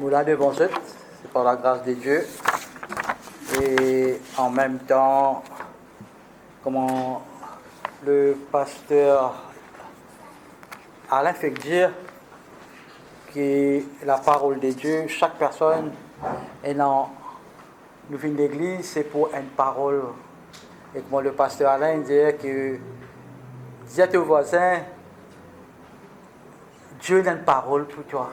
nous là devant eux, c'est par la grâce de Dieu. Et en même temps, comment le pasteur Alain fait dire que la parole de Dieu, chaque personne est dans nous venons d'église, c'est pour une parole. Et comme le pasteur Alain disait que dis à tes voisins, Dieu a une parole pour toi.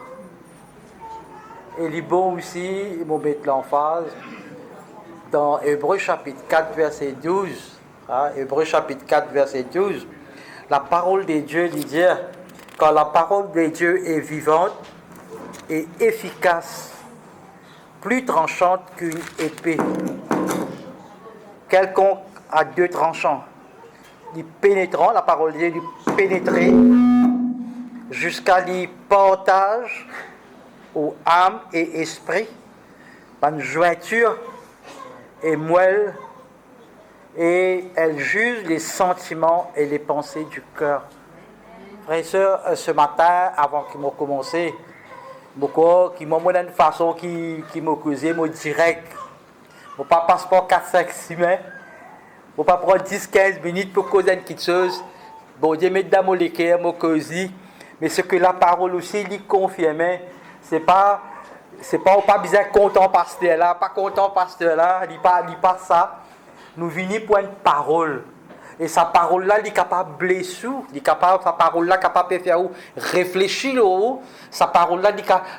Et il est bon aussi, il m'a mettre l'emphase dans Hébreux chapitre 4, verset 12. Hébreux chapitre 4, verset 12. La parole de Dieu dit dire, quand la parole de Dieu est vivante et efficace, plus tranchante qu'une épée, quelconque à deux tranchants, il pénétrant, la parole de Dieu lui pénétrer jusqu'à l'y partage aux âmes et esprits, par jointure et moelle, et elle juge les sentiments et les pensées du cœur. Frères et sœurs, ce matin, avant qu'ils m'ont commencé, qui m'ont montré une façon qui m'a causé, m'a direct. Je ne pas passeport 4, 5, 6 mai. Je ne pas prendre 10, 15 minutes pour causer une petite chose. Bon Dieu, met dans mon cœur, mon causer. Mais ce que la parole aussi lui confirmait, c'est pas pas besoin content pasteur là, pas content pasteur là, il pas ça. Nous venons pour une parole. Et sa parole là, il est capable de blesser, sa parole là capable de faire réfléchir, sa parole là,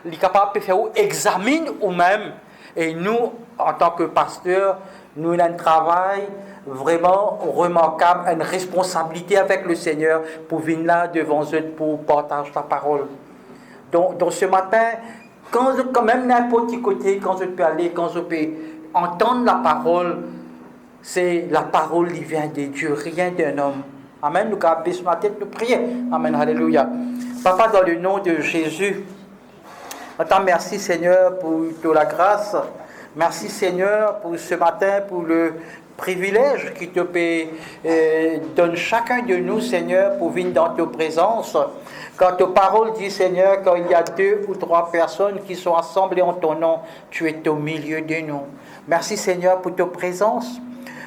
il est capable de faire examiner ou même. Et nous, en tant que pasteurs, nous avons un travail vraiment remarquable, une responsabilité avec le Seigneur pour venir là devant eux pour partager la parole. Donc ce matin, quand même n'importe quel côté, quand je peux aller, quand je peux entendre la parole, c'est la parole qui vient de Dieu, rien d'un homme. Amen. Nous avons baissé ma tête, nous prions. Amen. Alléluia. Papa, dans le nom de Jésus, merci Seigneur pour la grâce. Merci Seigneur pour ce matin, pour le privilège qui te donne chacun de nous, Seigneur, pour venir dans ta présence. Quand ta parole dit, Seigneur, quand il y a 2 ou 3 personnes qui sont assemblées en ton nom, tu es au milieu de nous. Merci Seigneur pour ta présence.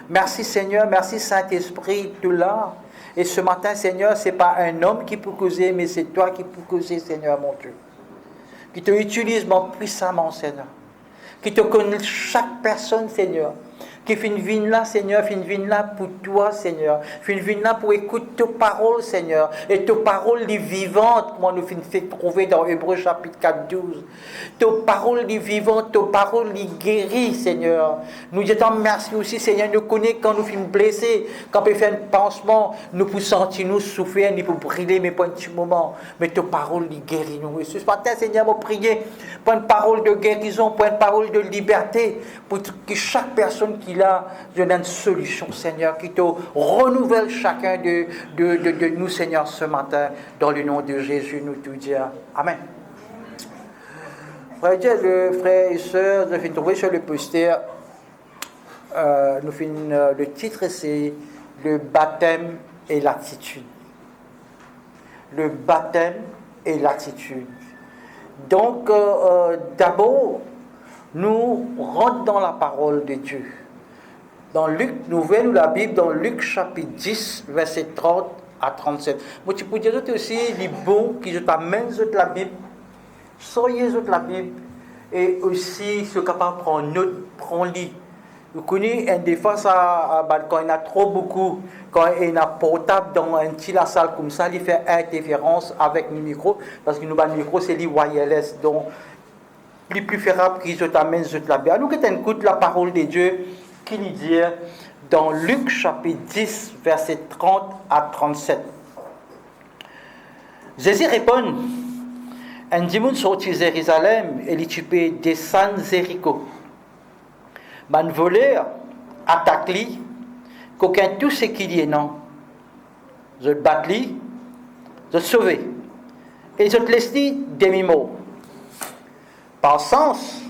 Merci Seigneur, merci Saint-Esprit, tout là. Et ce matin, Seigneur, ce n'est pas un homme qui peut causer, mais c'est toi qui peux causer, Seigneur, mon Dieu. Qui te utilise puissamment, Seigneur. Qui te connaît chaque personne, Seigneur. Qui fait une vie là, Seigneur, fait une vie là pour toi, Seigneur. Fait une vie là pour écouter tes paroles, Seigneur. Et tes paroles les vivantes, moi nous fait trouver dans Hébreux chapitre 4, 12. Tes paroles les vivantes, tes paroles les guéris, Seigneur. Nous disons merci aussi, Seigneur, nous connaît quand nous sommes blessés, quand on fait un pansement, nous pouvons sentir nous souffrir, nous pouvons briller, mais pas un petit moment. Mais tes paroles les guéris nous. Et ce matin, Seigneur, nous prions pour une parole de guérison, pour une parole de liberté, pour que chaque personne qui là, je donne une solution, Seigneur, qui te renouvelle chacun de nous, Seigneur, ce matin, dans le nom de Jésus, nous tout dire. Amen. Frères et sœurs, je vais trouver sur le poster, le titre, c'est le baptême et l'attitude. Le baptême et l'attitude. Donc, d'abord, nous rentrons dans la parole de Dieu. Dans Luc, nous voyons la Bible dans Luc chapitre 10, verset 30 à 37. Moi, tu peux dire aussi, les bons qui t'amènent la Bible, soyez la Bible, et aussi ceux capables de prendre note, prendre lit. Vous connaissez, des fois, quand il y en a trop beaucoup, quand il y a un portable dans un petit la salle comme ça, il fait interférence avec le micro, parce que nous, le micro, c'est les wireless, donc, il est plus préférable qu'ils t'amènent la Bible. Alors que tu écoutes la parole de Dieu, qui lui dit dans Luc chapitre 10, verset 30 à 37. Jésus répond, un dimanche sorti de Jérusalem et il tupé descend Jéricho. Man voleur attaque lui, qu'aucun tout ce qu'il y est non. Je te batte lui, je te sauve. Et je te laisse lui demi-mot. Par sens,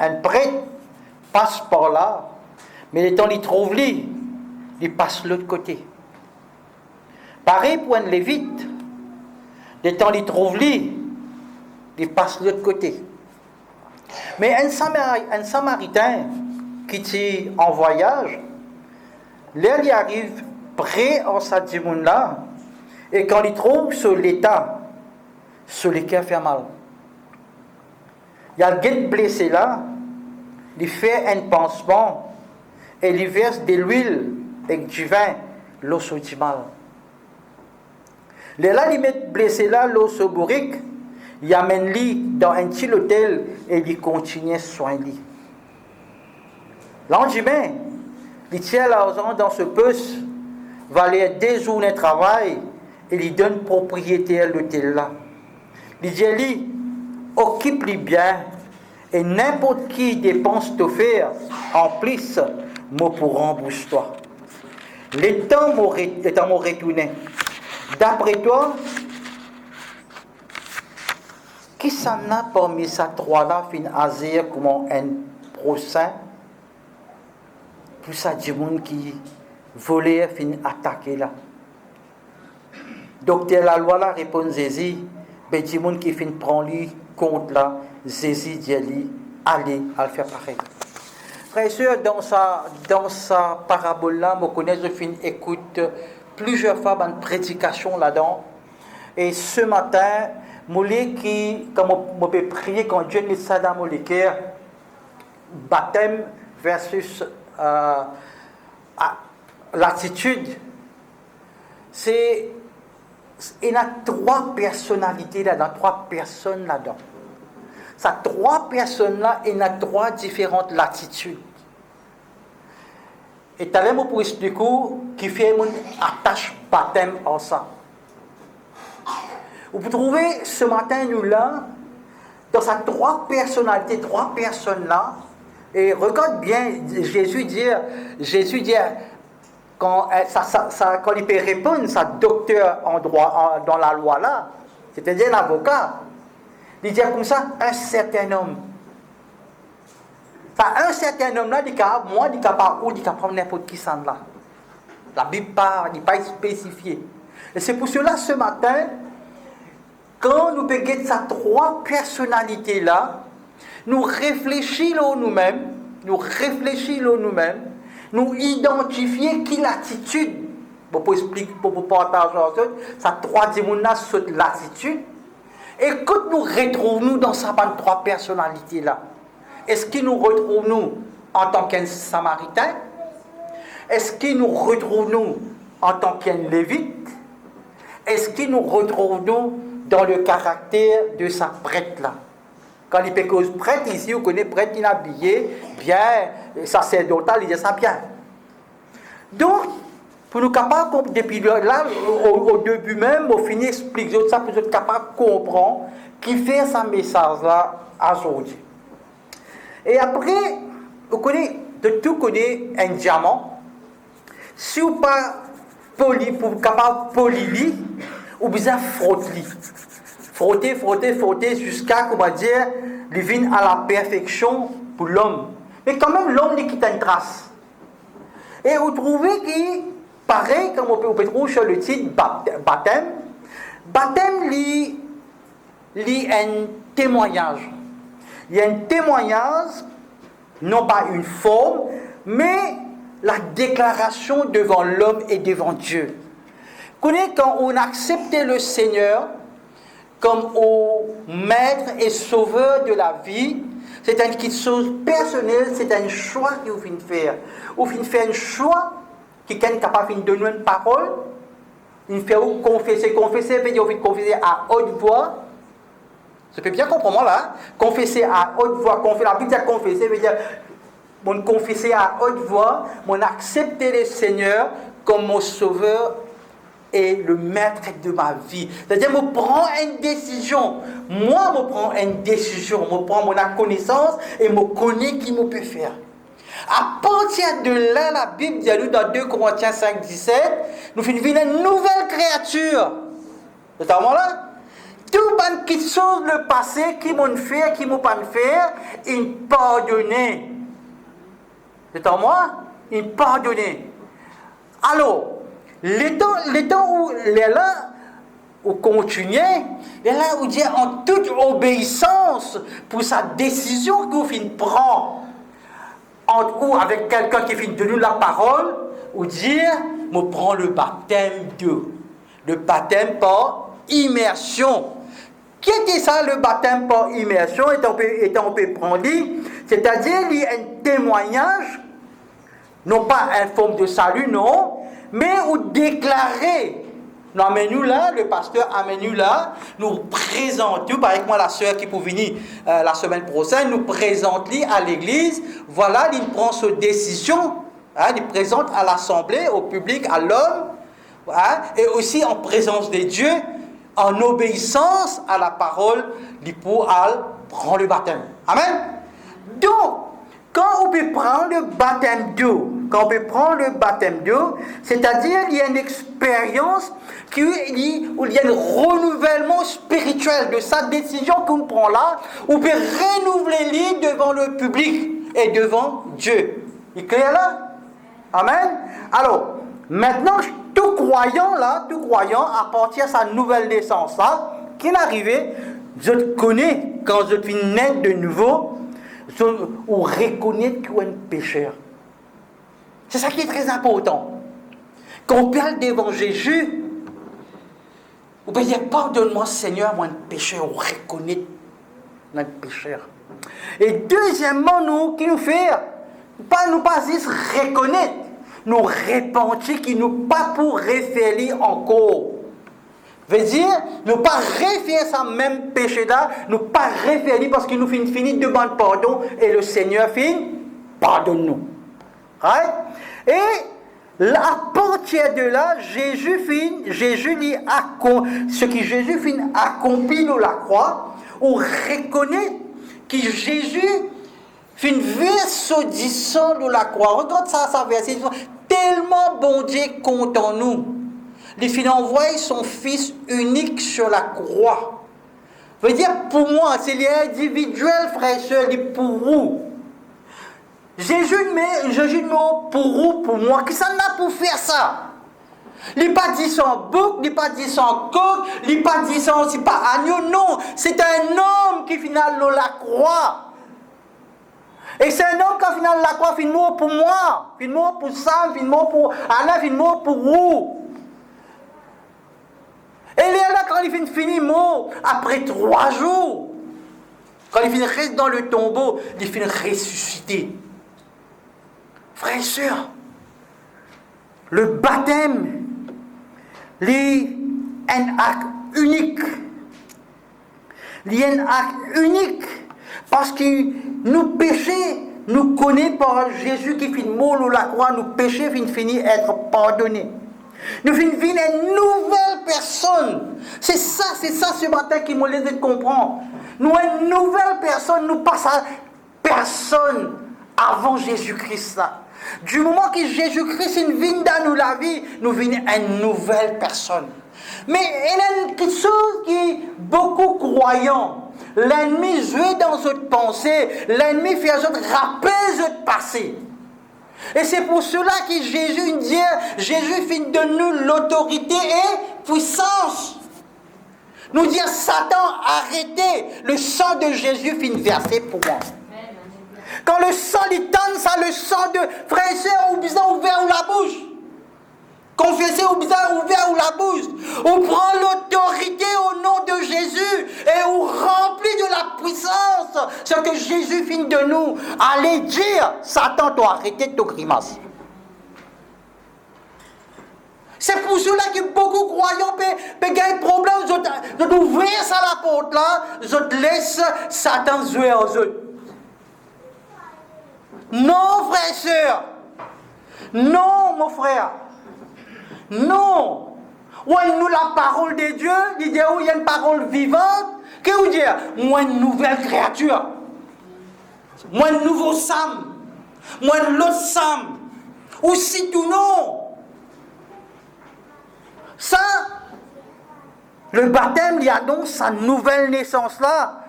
un prêtre passe par là, mais le temps il trouve lui, il passe de l'autre côté. Pareil pour un lévite, le temps il trouve lui, il passe de l'autre côté. Mais un Samaritain qui est en voyage, là, il arrive près en Sadimoun là, et quand il trouve sur l'état, sur le cœur fait mal. Il y a le gars blessé là, il fait un pansement, et il verse de l'huile avec du vin, l'eau se dit mal. Là, il met blessé là, l'eau se bourrique, il amène lui dans un petit hôtel et il continue soigner. Lendemain, il tient l'argent dans ce puce, va aller des journées de travail et il donne propriétaire à l'hôtel là. Il dit lui, occupe-lui bien et n'importe qui dépense te faire, en plus, moi pour rembourser toi. Les temps m'ont retourné. D'après toi, qui s'en a parmi ces trois-là, fin azir comme un procès, pour ça, du monde qui volait, fin attaqué là. Docteur la loi là répond Zézi, ben du monde qui fin prendre lui compte là, Zézi dit lui, allez, à le faire pareil. Frère et sœur, dans sa parabole là, je connais, je fin écoute plusieurs fois une prédication là-dedans. Et ce matin, comme on peut prier quand Dieu met ça dans mon cœur, baptême versus l'attitude, il y a trois personnalités là-dedans, trois personnes là-dedans. Ces trois personnes-là, il y a trois différentes latitudes. Et tu as pour expliquer qui fait une attache baptême en ça. Vous trouvez ce matin, nous là, dans ces trois personnalités, trois personnes-là, et regarde bien, Jésus dit quand il peut répondre, ça docteur en droit, dans la loi là, c'est-à-dire l'avocat, il dit comme ça, un certain homme. Un certain homme là, il dit moi, il dit pas où, il dit prendre n'importe qui s'en là. La Bible n'est pas spécifiée. Et c'est pour cela, ce matin, quand nous prenons ces trois personnalités là, nous réfléchissons nous-mêmes, nous identifions qui l'attitude, pour expliquer, pour partager ça trois démons cette l'attitude, et quand nous retrouvons dans ces trois personnalités là, est-ce que nous retrouvons en tant qu'un Samaritain? Est-ce que nous retrouvons en tant qu'un Lévite? Est-ce que nous retrouvons dans le caractère de sa prêtre-là? Quand il peut cause prêtre ici, vous connaissez prêtre, il est habillé bien, sacerdotal, il dit ça bien. Donc, pour nous capables, depuis là, au début même, au fini, explique ça pour être capable de comprendre qui fait ce message-là aujourd'hui. Et après, vous connaissez, de tout connaître un diamant. Si vous pas poli, pour capable de polir, vous besoin frotter. Frotter jusqu'à, comment dire, il vienne à la perfection pour l'homme. Mais quand même, l'homme il quitte une trace. Et vous trouvez que, pareil, comme on peut trouver sur le titre baptême, il y a un témoignage. Il y a un témoignage, non pas une forme, mais la déclaration devant l'homme et devant Dieu. Vous connaissez, quand on accepte le Seigneur comme au maître et sauveur de la vie, c'est une chose personnelle, c'est un choix que vous venez faire. Vous venez faire un choix qui est capable de donner une parole, il fait confesser, veut dire vous confesser à haute voix. Ça peut bien comprendre là. Confesser à haute voix, la Bible dit confesser, veut dire mon confesser à haute voix, mon accepter le Seigneur comme mon sauveur et le maître de ma vie. C'est-à-dire, je prends une décision. Moi, je prends une décision. Je prends mon connaissance et je connais qui me peut faire. À partir de là, la Bible dit nous dans 2 Corinthiens 5, 17, nous finissons une nouvelle créature. C'est à moi là. Tout ban qui chose le passé, qui m'ont fait, qui m'ont pas fait, il pardonné. C'est à moi, il pardonné. Alors, les temps où les là, ou continuer, et là, on dit en toute obéissance pour sa décision que vous prend, ou avec quelqu'un qui finit de nous la parole, ou dire, me prend le baptême le baptême par immersion. Qui était ça, le baptême par immersion, étant on peut prendre, c'est-à-dire il y a un témoignage, non pas en forme de salut, non, mais où déclarer. Nous amenons là, le pasteur amène là, nous présentons, par exemple, la sœur qui peut venir la semaine prochaine, nous présente à l'église, voilà, il prend sa décision, il présente à l'assemblée, au public, à l'homme, et aussi en présence de Dieu, en obéissance à la parole, il prend le baptême. Amen. Donc, quand on peut prendre le baptême d'eau, c'est-à-dire il y a une expérience où il y a un renouvellement spirituel de sa décision qu'on prend là, on peut renouveler devant le public et devant Dieu. Il est clair là? Amen. Alors, maintenant, tout croyant, à partir de sa nouvelle naissance là, qui est arrivé, je te connais, quand je suis né de nouveau, on reconnaît qu'on est un pécheur. C'est ça qui est très important. Quand on parle devant Jésus, on peut dire, pardonne-moi Seigneur, moi un pécheur, on reconnaît qu'on est un pécheur. Et deuxièmement, nous, qui nous fait, nous pas juste reconnaître, nous repentir qui nous pas pour référer encore. Veut dire, nous pas référer ça même péché-là, nous pas référer parce qu'il nous finit de demander pardon et le Seigneur finit, pardonne-nous. Right? Et à partir de là, Jésus dit ce que Jésus finit accompli dans la croix, on reconnaît que Jésus finit verse du sang de la croix. Regarde ça verset, tellement bon Dieu compte en nous. Il finit envoyer son Fils unique sur la croix. Veut dire pour moi, c'est l'individuel, frère et soeur, pour vous. Jésus met pour vous, pour moi, qui ça n'a pour faire ça? Il n'est pas dit sans bouc, il n'est pas dit sans coq, il n'est pas dit sans, c'est pas agneau, non. C'est un homme qui finit la croix. Et c'est un homme qui finit la croix, finit mort pour moi, finit mort pour Sam, finit mort pour Anna, finit mort pour vous. Et il est là quand il finit mort, après 3 jours. Quand il reste dans le tombeau, il finit ressuscité. Frères et sœurs, le baptême est un acte unique. Il est un acte unique parce que nos péchés, nous connaissons par Jésus qui finit mort sur la croix, nos péchés finissent être pardonnés. Nous finissons une nouvelle personne. C'est ça ce matin qui me laisse comprendre. Nous, une nouvelle personne, nous passons à personne avant Jésus-Christ là. Du moment que Jésus-Christ vient dans nous la vie, nous venons une nouvelle personne. Mais il y a quelque chose qui beaucoup croyants. L'ennemi joue dans cette pensée, l'ennemi fait rappeler ce passé. Et c'est pour cela que Jésus finit de nous l'autorité et puissance. Nous dire Satan, arrêtez, le sang de Jésus finit versé pour moi. Quand le sang l'itane, ça le sang de frère et sœur, ou bizarre ouvert ou la bouche. Confessez ou bizarre ouvert ou la bouche. On prend l'autorité au nom de Jésus et on remplit de la puissance ce que Jésus finit de nous. Allez dire, Satan doit arrêter de te grimace. C'est pour cela que beaucoup de croyants peuvent gagner problème. Ils ouvrir ça la porte là, ils laissent Satan jouer aux autres. Non, frère et sœur. Non, mon frère. Non. Où est nous la parole de Dieu? Il dit où il y a une parole vivante. Qu'est-ce que vous dire? Moi, une nouvelle créature. Moi, un nouveau Sam. Moi, l'autre Sam. Ou si tout non. Ça, le baptême, il y a donc sa nouvelle naissance là.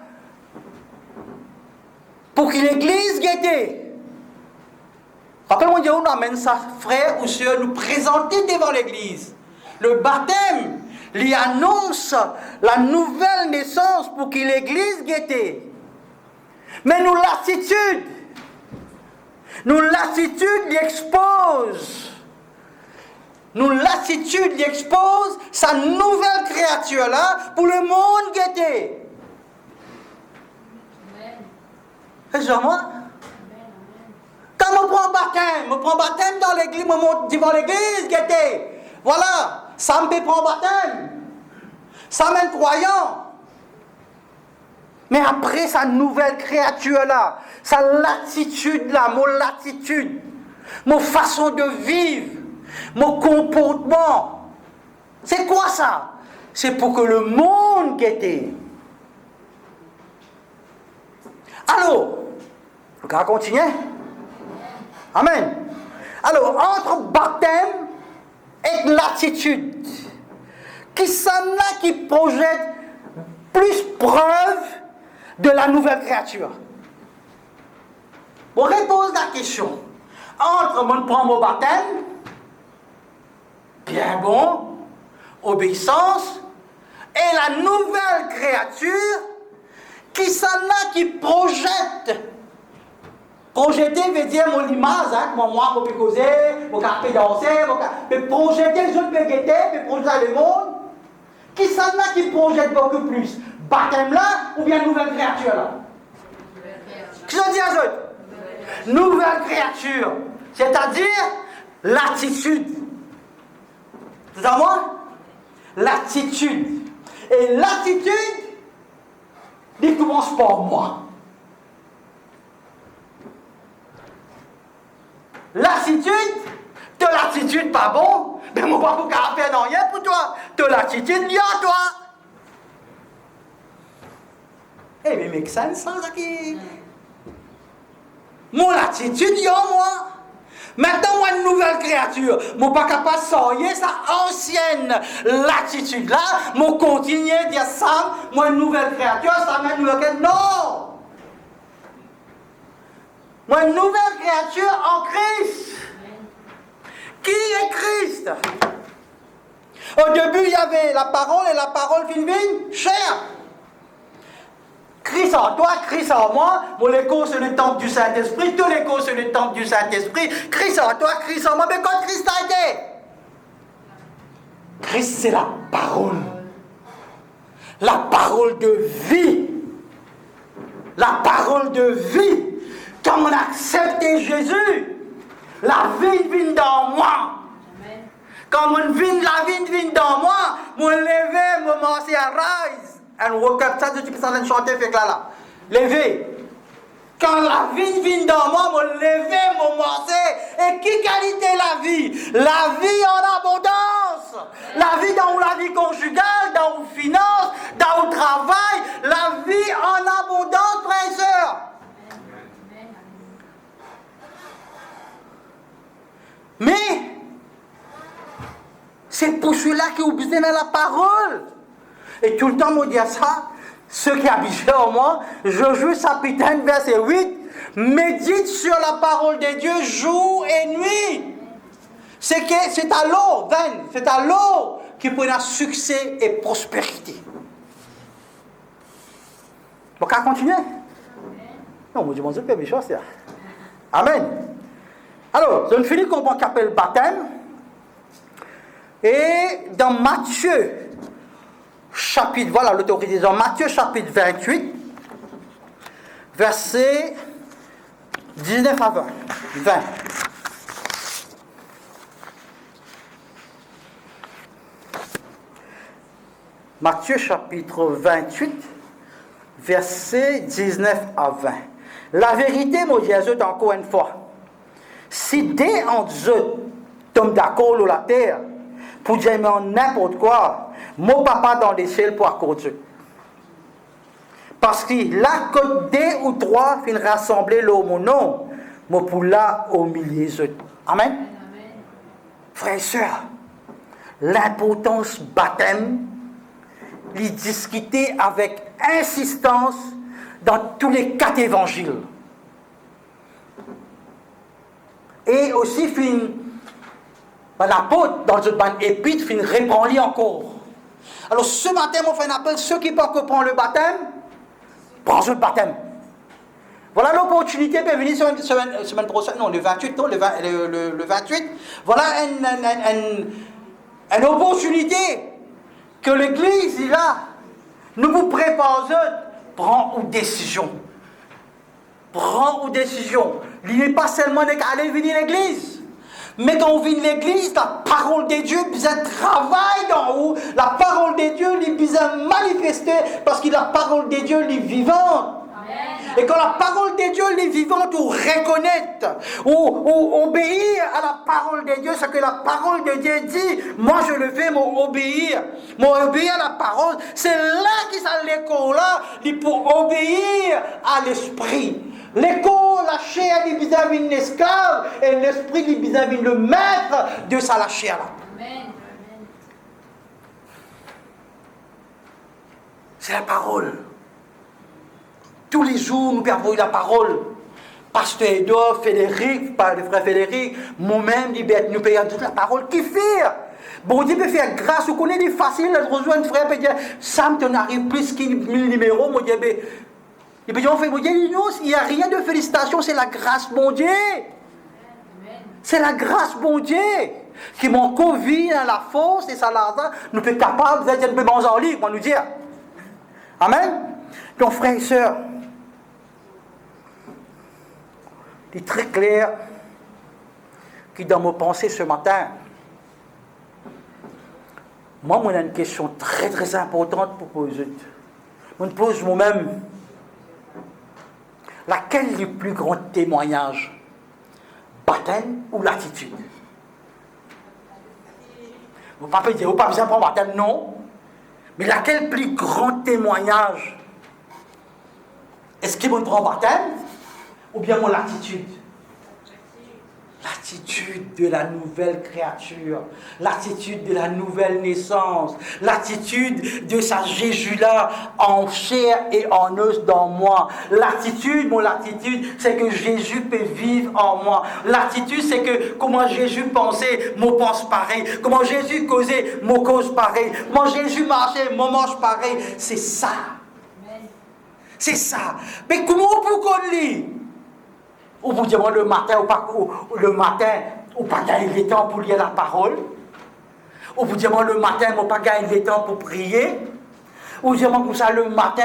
Pour que l'Église guette. Rappelez-moi, on amène ça, frère ou soeur, nous présenter devant l'Église. Le baptême, il annonce la nouvelle naissance pour que l'Église guette. Mais nous lassitude l'expose. Nous lassitude l'expose sa nouvelle créature là pour le monde guetter. Excusez-moi. Quand on prend baptême dans l'église, on monte devant l'église, guetter. Voilà, ça me fait prendre baptême. Ça m'est croyant. Mais après sa nouvelle créature là, sa latitude là, mon latitude, mon façon de vivre, mon comportement, c'est quoi ça? C'est pour que le monde guette. Alors, on va continuer. Amen. Alors, entre baptême et l'attitude, qui s'en a qui projette plus preuve de la nouvelle créature. On repose la question. Entre mon prend mon baptême, bien bon, obéissance, et la nouvelle créature, qui s'en a qui projette. Projeter veut dire mon image, moi, je peux causer, je peux danser, je peux projeter, je peux guetter, je peux projeter le monde. Qui s'en a qui projette beaucoup plus? Baptême là ou bien nouvelle créature là? Qui s'en dit à eux? Nouvelle créature, c'est-à-dire l'attitude. C'est à moi? L'attitude. Et l'attitude, il commence par moi. L'attitude, de l'attitude pas bon, mais mon pas pour faire non rien pour toi. De l'attitude, il y a toi. Eh mais make sense ça, qui. Mon attitude, il y a moi. Maintenant, moi, une nouvelle créature. Mon pas capable de sortir sa ancienne l'attitude là. Mon continuer à dire ça. Moi, une nouvelle créature, ça mène une nouvelle. Non! Moi, une nouvelle créature en Christ. Qui est Christ? Au début, il y avait la parole et la parole fine chair. Christ en toi, Christ en moi. Mon écho, c'est le temple du Saint-Esprit. Tous les c'est le temple du Saint-Esprit. Christ en toi, Christ en moi. Mais quand Christ a été? Christ, c'est la parole. La parole de vie. La parole de vie. Quand on a accepté Jésus, la vie vient dans moi. Amen. Quand la vie vient dans moi, mon lever, mon commencer à rise. And woke up, ça, tu peux s'en chanter, fait que là. Lever. Quand la vie vient dans moi, mon lever, mon commencer. Et qui qualité la vie? La vie en abondance. La vie dans la vie conjugale, dans les finances, dans le travail. La vie en abondance, frères et sœurs. Mais, c'est pour cela que vous besoin de la parole. Et tout le temps, on dit ça, ceux qui habitent en moi, Josué chapitre 1, verset 8, médite sur la parole de Dieu jour et nuit. C'est à l'eau, c'est à l'eau qui peut avoir succès et prospérité. Donc, on va continuer. Non, moi, je ne pas mes choses. Amen. Alors, je ne finis qu'on appelle baptême. Et dans Matthieu, chapitre, voilà l'autorité, dans Matthieu chapitre 28, versets 19 à 20. Matthieu chapitre 28, versets 19 à 20. La vérité, mon Dieu, encore une fois. Si des en eux tombent d'accord sur la terre pour dire n'importe quoi, mon papa dans les cieux pour accorder. Parce que là, que deux ou trois finissent rassembler mon nom, mon pour là au milieu d'eux. Amen. Amen. Frères et sœurs, l'importance baptême, les discuter avec insistance dans tous les quatre évangiles. Et aussi, l'apôtre, dans une épître, répond encore. Alors ce matin, on fait un appel, ceux qui peuvent comprendre le baptême, prends le baptême. Voilà l'opportunité de venir semaine prochaine, non, le 28, non, le 28. Voilà une opportunité que l'Église, il a. Nous vous préparons, prends une décision. Prends une décision. Il n'est pas seulement d'aller venir à l'Église. Mais quand on vient à l'Église, la parole de Dieu, besoin de travail dans où la parole de Dieu, il besoin de manifester parce que la parole de Dieu, elle est vivante. Et quand la parole de Dieu est vivante, ou reconnaître, ou obéir à la parole de Dieu, ce que la parole de Dieu dit, moi je le fais, m'obéir à la parole, c'est là qu'il s'en l'école là, pour obéir à l'esprit. L'école, la chair, il vis-à-vis d'un esclave, et l'esprit, il vis-à-vis le maître de sa la chair là. Amen. C'est la parole. Tous les jours, nous perdons la parole. Pasteur Edouard, Frédéric, le frère Frédéric, moi-même, nous payons toute la parole. Qui fait? Bon Dieu peut faire grâce. Vous connaissez, c'est facile de rejoindre un frère et dire Sam, tu en arrives plus qu'il 1000 numéros. Mon Dieu, et puis on fait, mon Dieu, non, il n'y a rien de félicitations, c'est la grâce, mon Dieu. C'est la grâce, mon Dieu. Qui m'ont convié à la force et ça là, nous sommes capables d'être un peu bons en ligne, moi nous dire. Amen. Donc, frères et sœurs, il est très clair que dans mes pensées ce matin, moi, j'ai une question très très importante pour poser. Je me pose moi-même, laquelle est le plus grand témoignage? Baptême ou l'attitude? Vous ne pouvez pas dire, vous n'avez pas besoin de prendre baptême, non. Mais laquelle est le plus grand témoignage? Est-ce qu'il me prend baptême ou bien mon l'attitude? L'attitude de la nouvelle créature, l'attitude de la nouvelle naissance, l'attitude de sa Jésus-là en chair et en os dans moi. Mon attitude, c'est que Jésus peut vivre en moi. L'attitude, c'est que comment Jésus pensait, moi pense pareil. Comment Jésus causait, moi cause pareil. Comment Jésus marchait, moi marche pareil. C'est ça. C'est ça. Mais comment on peut qu'on lit? Ou vous dites le matin, ou pas gagner le temps pour lire la parole. Ou vous dites le matin, ou pas gagner le temps pour prier. Ou vous dites comme ça le matin,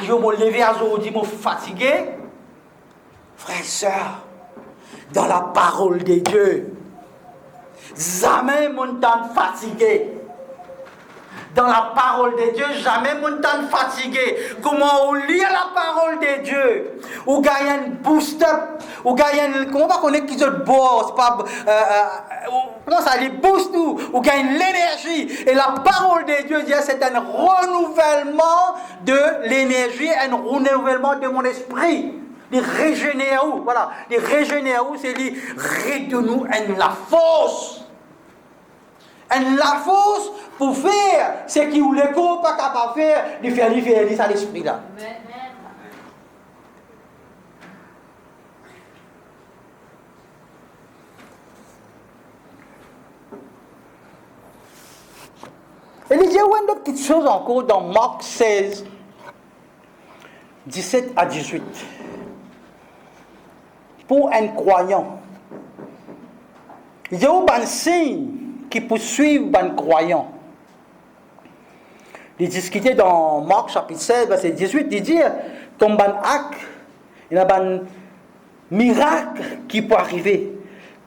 je me lever à aujourd'hui, je suis fatigué. Frères et sœurs, dans la parole de Dieu, jamais mon temps fatigué. Dans la parole de Dieu, jamais mon temps fatigué. Comment on lit la parole de Dieu? Ou gagne un boost-up, ou gagne comment on va connaître qui se bosse, pas comment ça les boost ou gagne l'énergie. Et la parole de Dieu dit c'est un renouvellement de l'énergie, un renouvellement de mon esprit. Les régénérer où? Voilà, les régénérer où, c'est les redonner la force. La force pour faire ce qui ou les corps pas capable de faire, de faire ça l'esprit là. Et il y a une autre petite chose encore dans Marc 16, 17 à 18. Pour un croyant, il y a un signe qui poursuivent les croyants. Il discutait dans Marc chapitre 16, verset 18, il dit, comme un acte, il y a un miracle qui peut arriver.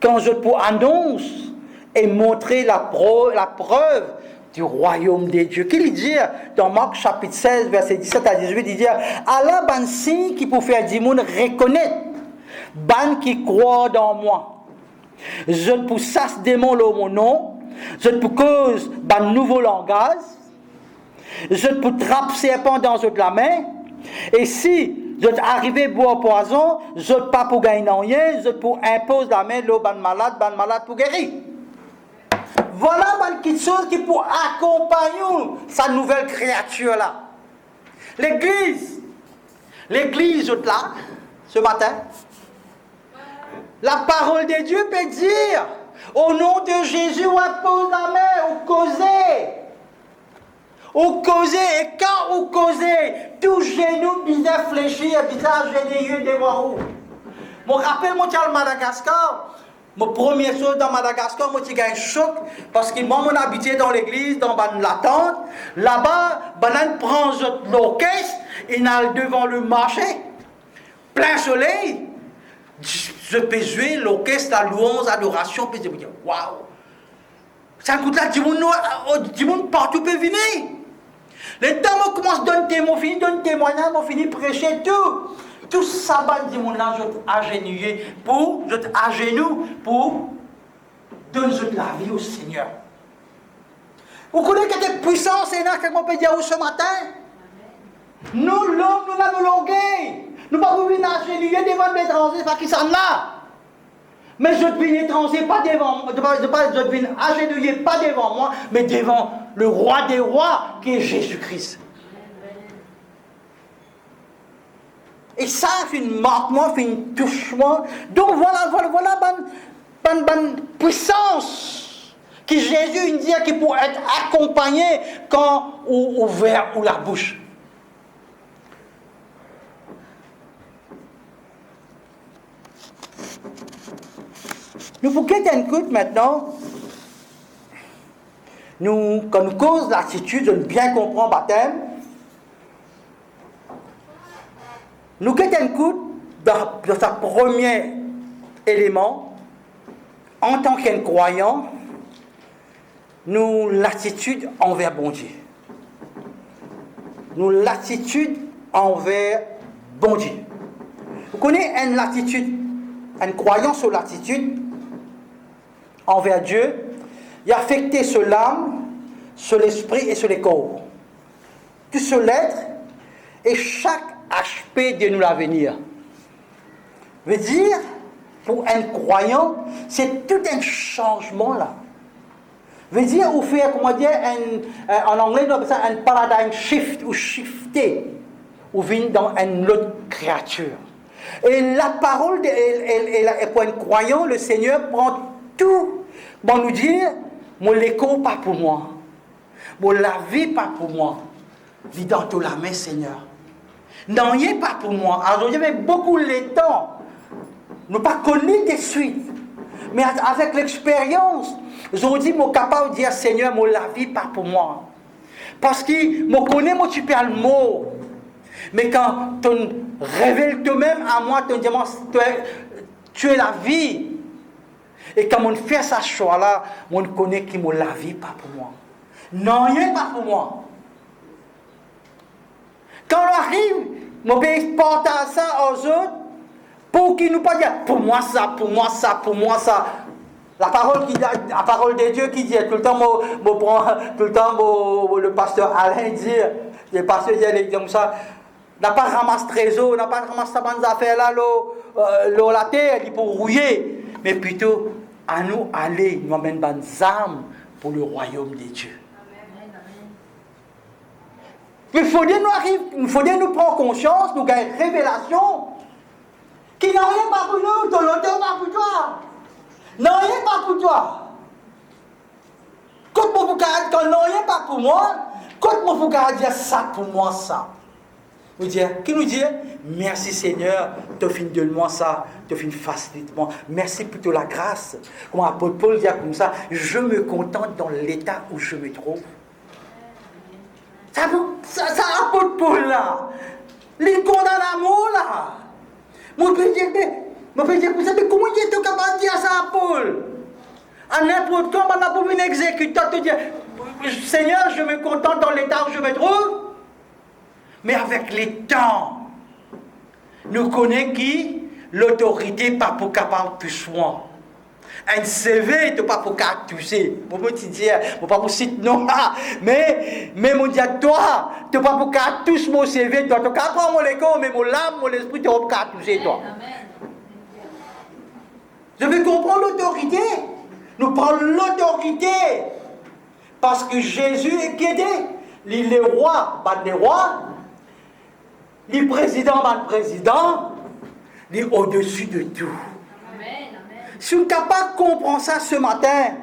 Quand je peux annoncer et montrer la preuve du royaume des dieux. Qu'il dit dans Marc chapitre 16, verset 17 à 18, il dit, Allah ban signe qui peut faire du monde reconnaître, ban qui croit dans moi. Je peux chasser démon dans mon nom, je peux cause un nouveau langage, je peux trapper serpent dans la main, et si je peux arriver à boire poison, je ne peux pas pour gagner rien, je peux imposer la main de malade pour guérir. Voilà quelque chose qui peut accompagner sa nouvelle créature là. L'église là, ce matin, la parole de Dieu peut dire, au nom de Jésus, on pose la main, on cause. Ou causer, et quand vous causez, tout genou bien fléchi et bizarre généreux devant vous. Je me rappelle, moi, à Madagascar, mon premier chose dans Madagascar, moi, j'ai un choc parce que moi, mon habité dans l'église, dans la tente, là-bas, on prend l'orchestre, il est devant le marché, plein soleil. Je peux jouer l'orchestre, la louange, l'adoration, puis je me dis, waouh! Ça coûte là, du monde partout peut venir. Le temps où on commence à donner témoignage, on finit de prêcher tout. Tout ça, du monde là, je t'agenouille pour donner la vie au Seigneur. Vous connaissez quelle puissance, Seigneur, qu'on peut dire ce matin? Nous, l'homme, nous l'avons longué. Nous ne pouvons pas venir agenouiller devant l'étranger, parce qu'ils sont là. Mais je deviens étranger, pas devant moi, je deviens agenouillé, pas devant moi, mais devant le roi des rois, qui est Jésus-Christ. Et ça, c'est une marque-moi, c'est une touche-moi. Donc voilà une puissance que Jésus dit qui peut être accompagné quand on ouvert ou la bouche. Nous faut qu'être un coup maintenant. Quand nous cause l'attitude de bien comprendre le baptême, nous qu'être un coup dans sa premier élément, en tant qu'un croyant, nous l'attitude envers bon Dieu. Nous l'attitude envers bon Dieu. Vous connaissez une croyance sur l'attitude envers Dieu, il a affecté sur l'âme, sur l'esprit et sur le corps. Tout sur l'être et chaque aspect de nous l'avenir. Veut dire, pour un croyant, c'est tout un changement là. Veut dire, ou faire, comment dire, en anglais, on appelle ça un paradigm shift, ou shifter, ou venir dans une autre créature. Et la parole, pour un croyant, le Seigneur prend tout pour nous dire, mon l'écho pas pour moi, mon la vie pas pour moi, dis dans toute la main, Seigneur. Non, il n'est pas pour moi. Alors, il y avait beaucoup de temps, nous pas connu de suite, mais avec l'expérience, je dis, moi capable de dire, Seigneur, mon la vie pas pour moi, parce que moi connais, moi tu perds le mot, mais quand tu révèles toi-même à moi, tu es la vie. Et quand on fait ce choix-là, on connaît que la vie pas pour moi. Non, il n'est pas pour moi. Quand on arrive, on peut porter ça aux autres pour qu'ils nous pas dire pour moi ça, pour moi ça, pour moi ça. La parole de Dieu qui dit tout le temps, le pasteur Alain dit, le pasteur dit comme ça, n'a pas ramassé trésor, n'a pas ramassé sa bonne affaire là, la terre, il pour rouiller. Mais plutôt, à nous aller, nous amène des âmes pour le royaume de Dieu. Mais il faut nous prendre conscience, nous gagner révélation, qu'il n'a rien pas pour nous, ton l'auteur pas pour toi. Non, rien pas pour toi. Quand non, rien pas pour moi, quand mon vous dire ça pour moi, ça. Vous dire, qui nous dit, merci Seigneur, tu as fini de moi ça, tu as fini facilitement. Merci pour toute la grâce. Comme l'apôtre Paul dit comme ça, je me contente dans l'état où je me trouve. Ça apôtre Paul là, il condamne l'amour là. Moi, je peux dire, mais comment il est capable de dire ça à Paul? À n'importe quand, on a pour une exécuteur te dire, Seigneur, je me contente dans l'état où je me trouve. Mais avec les temps, nous connaissons qui l'autorité pas pour capable de soin. Un CV, tu pas pour capable de toucher. Pour me dire, pas pour citer non là. Mais mon dire toi, tu pas pour capable de toucher mon CV, toi, tu capable prendre mon école, mais mon âme, mon esprit, tu pas pour capable de toucher toi. Je veux comprendre l'autorité. Nous prenons l'autorité. Parce que Jésus est guidé. Il est roi, pas des rois. Les présidents, pas de président, il est au-dessus de tout. Amen. Si on est capable de comprendre ça ce matin,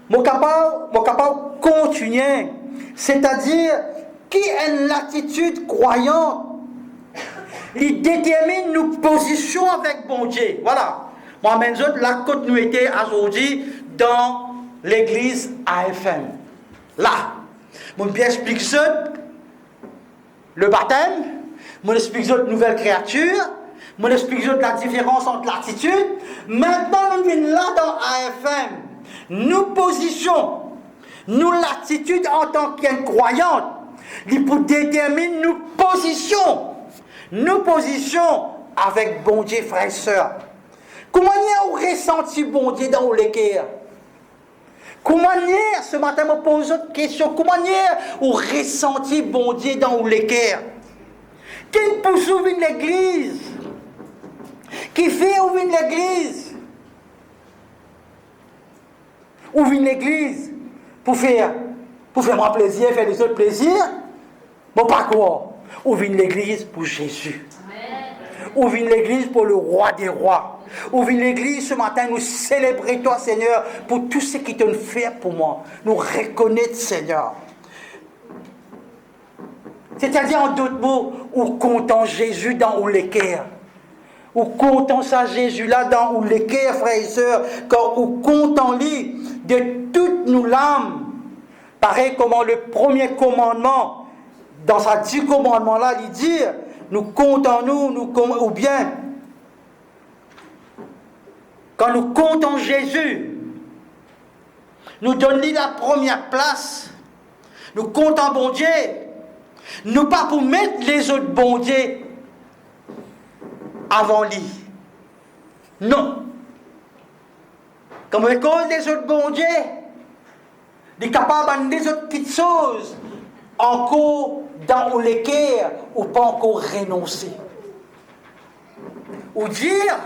je suis capable de continuer c'est-à-dire qui est l'attitude croyante. Il détermine nos positions avec bon Dieu. Voilà. Moi-même, la continuité aujourd'hui dans l'église AFM. Là, mon bien explique ça, le baptême, mon explique ça, nouvelle créature, mon explique ça, la différence entre l'attitude. Maintenant, nous sommes là dans AFM. Nous position, nous l'attitude en tant qu'une croyante, il pour déterminer nos positions avec bon Dieu, frères et sœurs. Comment vous ressenti bon Dieu dans le cœur? Comment ce matin, je me pose une question. Comment vous ressenti bon Dieu dans le cœur? Qui peut ouvrir l'église? Qui fait ouvrir l'église? Ouvrir l'église pour faire moi plaisir, faire les autres plaisir? Bon, pas quoi? Ouvrir l'église pour Jésus. Ouvrir l'église pour le roi des rois. Ouvrir l'église ce matin, nous célébrer toi, Seigneur, pour tout ce qui te fait pour moi. Nous reconnaître, Seigneur. C'est-à-dire, en d'autres mots, ou comptons Jésus dans le cœur. Ou comptons ça Jésus-là dans le cœur, frères et sœurs, quand ou comptons lui de toutes nos l'âme. Pareil comme le premier commandement, dans sa 10 commandements-là, il dit, nous comptons ou bien, quand nous comptons Jésus, nous donnons la première place, nous comptons bon Dieu, nous pas pour mettre les autres bon Dieu avant lui. Non. Comme à cause des autres bon Dieu, il est capable de des autres petites choses, encore dans le cœur, ou pas encore renoncer. Ou dire,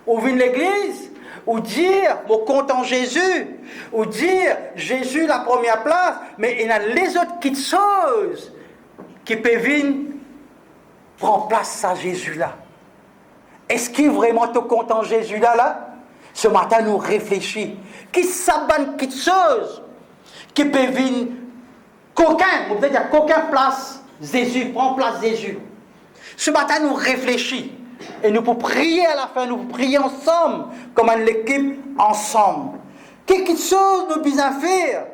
ou venir l'église, ou dire, au compte en Jésus, ou dire, Jésus la première place, mais il y a les autres petites choses qui peuvent venir prendre place à Jésus-là. Est-ce qu'il vraiment te compte en Jésus-là, là? Ce matin, nous réfléchissons. Qui s'abandonne petites choses qui peuvent venir qu'aucun, on peut dire qu'aucun place Jésus, prend place Jésus. Ce matin, nous réfléchissons. Et nous pouvons prier à la fin, nous pouvons prier ensemble, comme une équipe ensemble. Quelque chose nous besoin faire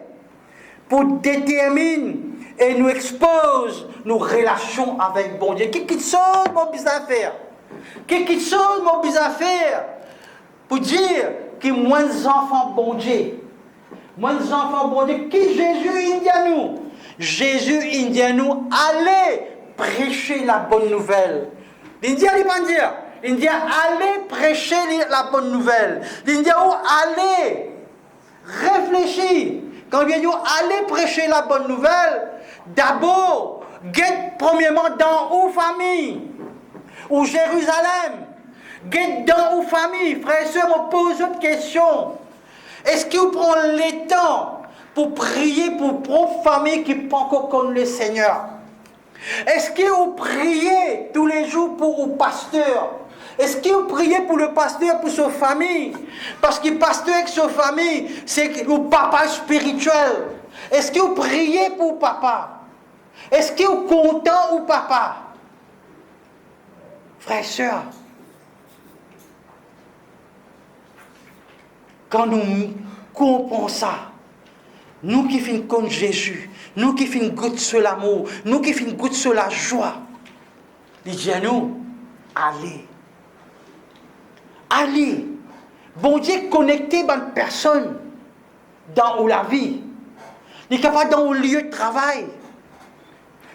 pour déterminer et nous expose nos relations avec bon Dieu. Quelque chose nous besoin faire. Quelque chose nous besoin faire pour dire que moins d'enfants bon Dieu. Moins d'enfants bon Dieu. Qui Jésus indien nous? Jésus indien nous, allez prêcher la bonne nouvelle. L'Indien, il va dire, l'Indien, allez prêcher la bonne nouvelle. L'Indien, allez réfléchir. Quand il dit, allez prêcher la bonne nouvelle, d'abord, guette premièrement dans vos familles, ou Jérusalem. Guette dans vos familles. Frères et sœurs, on pose une question. Est-ce que vous prenez le temps pour prier pour vos familles qui ne pas encore connaissent le Seigneur? Est-ce que vous priez tous les jours pour le pasteur? Est-ce que vous priez pour le pasteur, pour sa famille? Parce que le pasteur avec sa famille, c'est le papa spirituel. Est-ce que vous priez pour papa? Est-ce que vous êtes content ou papa? Frères et sœurs, quand nous comprenons ça, nous qui finissons contre Jésus, nous qui finissons goûter sur l'amour, nous qui finissons goûter sur la joie, il dit à nous, allez. Allez. Bon Dieu connecté à une personne dans la vie. Il est capable dans le lieu de travail.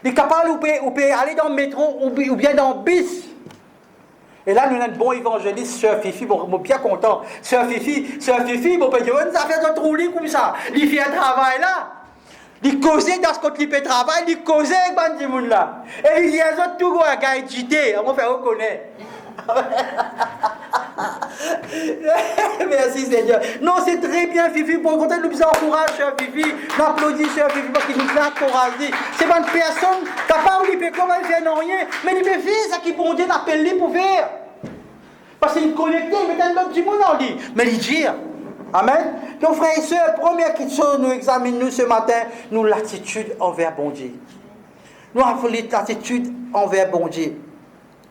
Il est capable de aller dans le métro ou bien dans le bus. Et là, nous avons un bon évangéliste, Sœur Fifi, bon, je suis bien content. Sœur Fifi, bon, ça fait un trou comme ça. Il fait un travail là. Il causait dans ce côté il fait travail, il causait avec les gens là. Et il y a d'autres tout à gars édité, on va faire reconnaître. Merci Seigneur. Non, c'est très bien Fifi, pour compter, nous encourage Sœur Fifi, nous applaudissons Sœur Fifi parce qu'il nous a encouragé. C'est pas une personne capable de faire comme elle fait non rien, mais il peut faire ça qui bon Dieu l'appelle pour faire. Parce qu'il est connecté, il met un autre du monde en lui. Mais il dit, Amen. Donc, frères et sœurs, première chose, nous examinons ce matin, nous l'attitude envers bon Dieu. Nous avons l'attitude envers bon Dieu.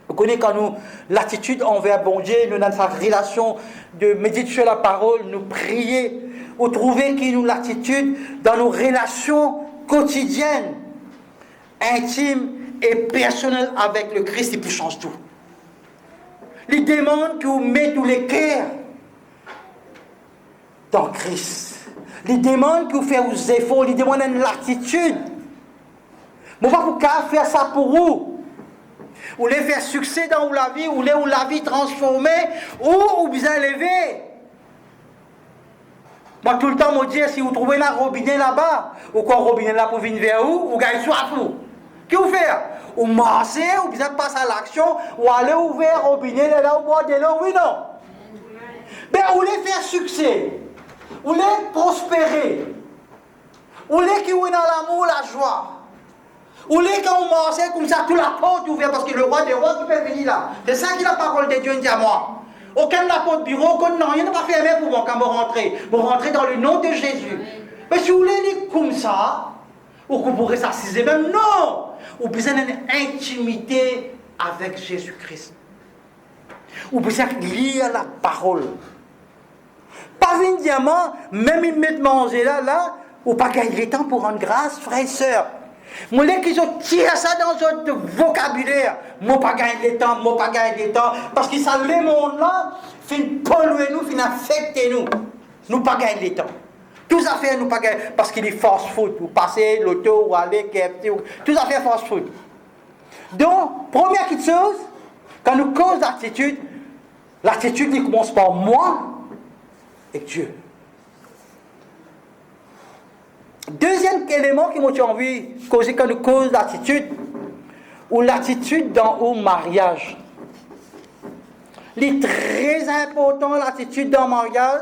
Vous connaissez quand nous, l'attitude envers bon Dieu, nous dans sa relation de méditer sur la parole, nous prier, ou trouver qui nous l'attitude dans nos relations quotidiennes, intimes et personnelles avec le Christ, il peut changer tout. Les démons qui vous mettent tous les cœurs dans Christ. Les démons qui vous font aux efforts, les démons ont l'attitude. Mais pas pour faire ça pour vous. Ou les faire succès dans la vie, ou la vie transformée, ou vous enlever. Moi, tout le temps, je dis, si vous trouvez un robinet là-bas, ou quoi robinet là pour venir vers vous gagnez soif. Qu'est-ce que vous faites? Ou marchez, ou bien passer à l'action, ou aller ouvrir le robinet là, ou boire de l'eau, oui, non. Mais ou les faire succès, ou les prospérer, ou les qui ont dans l'amour, la joie. Ou les quand on marche comme ça, toute la porte ouverte, parce que le roi des rois qui peut venir là. C'est ça qui est la parole de Dieu dit à moi. Aucun de la porte bureau, aucun non, rien n'est pas fermé pour moi quand vous rentrez. Vous rentrez dans le nom de Jésus. Mais si vous voulez lire comme ça, ou que vous pourrez s'assiser même, non. Vous avez besoin d'une intimité avec Jésus-Christ. Vous avez besoin de lire la parole. Pas un diamant, même une mettre manger là, ou pas gagner le temps pour rendre grâce, frères et sœurs. Moi, les qui ont tiré ça dans votre vocabulaire, moi pas gagner le temps, parce que ça, les mondes là, fin polluer nous, fin affecter nous. Nous pas gagner le temps. Tout ça fait nous pas gagner, parce qu'il est fast food, vous passez l'auto, ou aller, KFC, tout ça fait fast food. Donc, première petite chose, quand nous cause l'attitude il commence par moi et Dieu. Deuxième élément qui m'a envie de causer quand nous cause l'attitude, ou l'attitude dans le mariage. Il est très important l'attitude dans le mariage.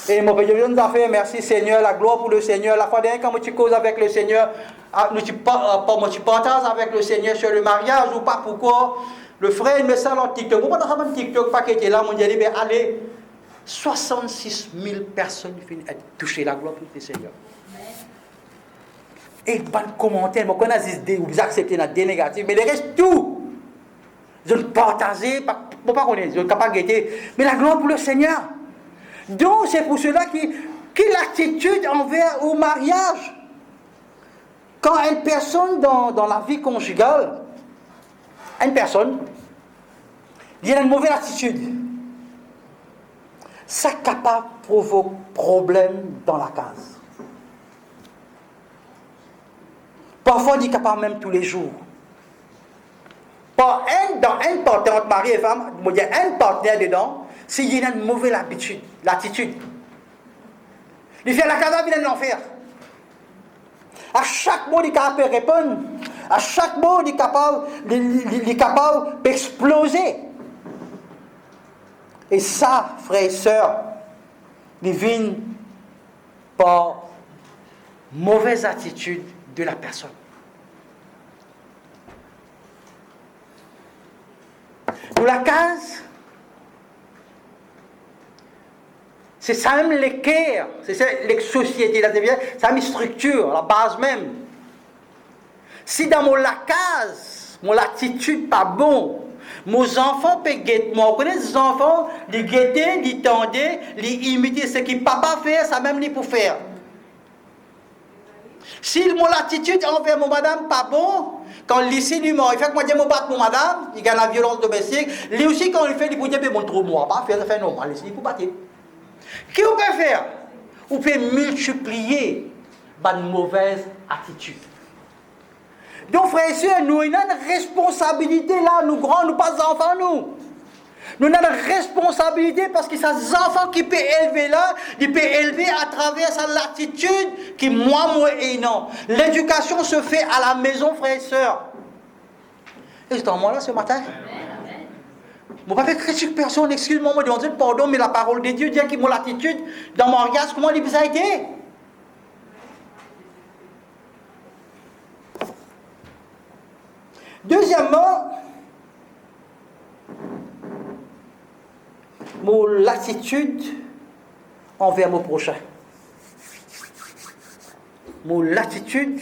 Et mon Père nous a fait merci Seigneur, la gloire pour le Seigneur. La fois dernière, quand tu causes avec le Seigneur, tu partages avec le Seigneur sur le mariage ou pas pourquoi. Le frère, il me sent en TikTok. Pourquoi dans un TikTok, pas qu'il était là, mon Dieu, mais allez, 66 000 personnes finissent à toucher la gloire pour le Seigneur. Et bon commentaire, moi, quand vous acceptez la négative, mais le reste, tout, je le partage, pas connaître, je ne peux pas guetter, mais la gloire pour le Seigneur. Donc, c'est pour cela que l'attitude envers au mariage, quand une personne dans la vie conjugale, une personne, il a une mauvaise attitude, ça est capable de provoquer problème dans la case. Parfois, il est capable même tous les jours. Dans un partenaire entre mari et femme, il y a un partenaire dedans, s'il y a une mauvaise l'attitude. Il fait la case, il est en enfer. À chaque mot, il est capable de répondre. À chaque mot, il est capable d'exploser. Et ça, frères et sœurs, il vient par mauvaise attitude de la personne. Pour la case, c'est ça même l'équerre, c'est ça les sociétés, c'est ça mes structures, la base même. Si dans mon la case, mon attitude pas bon, mes enfants peuvent guetter, moi, vous connaissez les enfants, les guetter, les tendre, les imiter, ce que papa fait, ça même les pour faire. Si mon attitude envers mon madame pas bon, quand il lycée du mort, il fait que moi je me batte pour madame, il gagne la violence domestique, lui aussi quand il fait, il peut dire, mon trop moi, pas faire, ça fait normal, il faut battre. Qu'est-ce qu'on peut faire? On peut multiplier une mauvaise attitude. Donc frères et sœurs, nous avons une responsabilité là, nous grands, nous pas enfants, nous. Nous avons une responsabilité parce que ces enfants qui peuvent élever là, ils peuvent élever à travers l'attitude qui moi et non. L'éducation se fait à la maison, frères et sœurs. Et c'est en moi là ce matin. Je ne vais pas critiquer personne, excuse-moi, je demande pardon, mais la parole de Dieu dit que mon attitude dans mon regard, comment il a été. Deuxièmement, mon attitude envers mon prochain. Mon attitude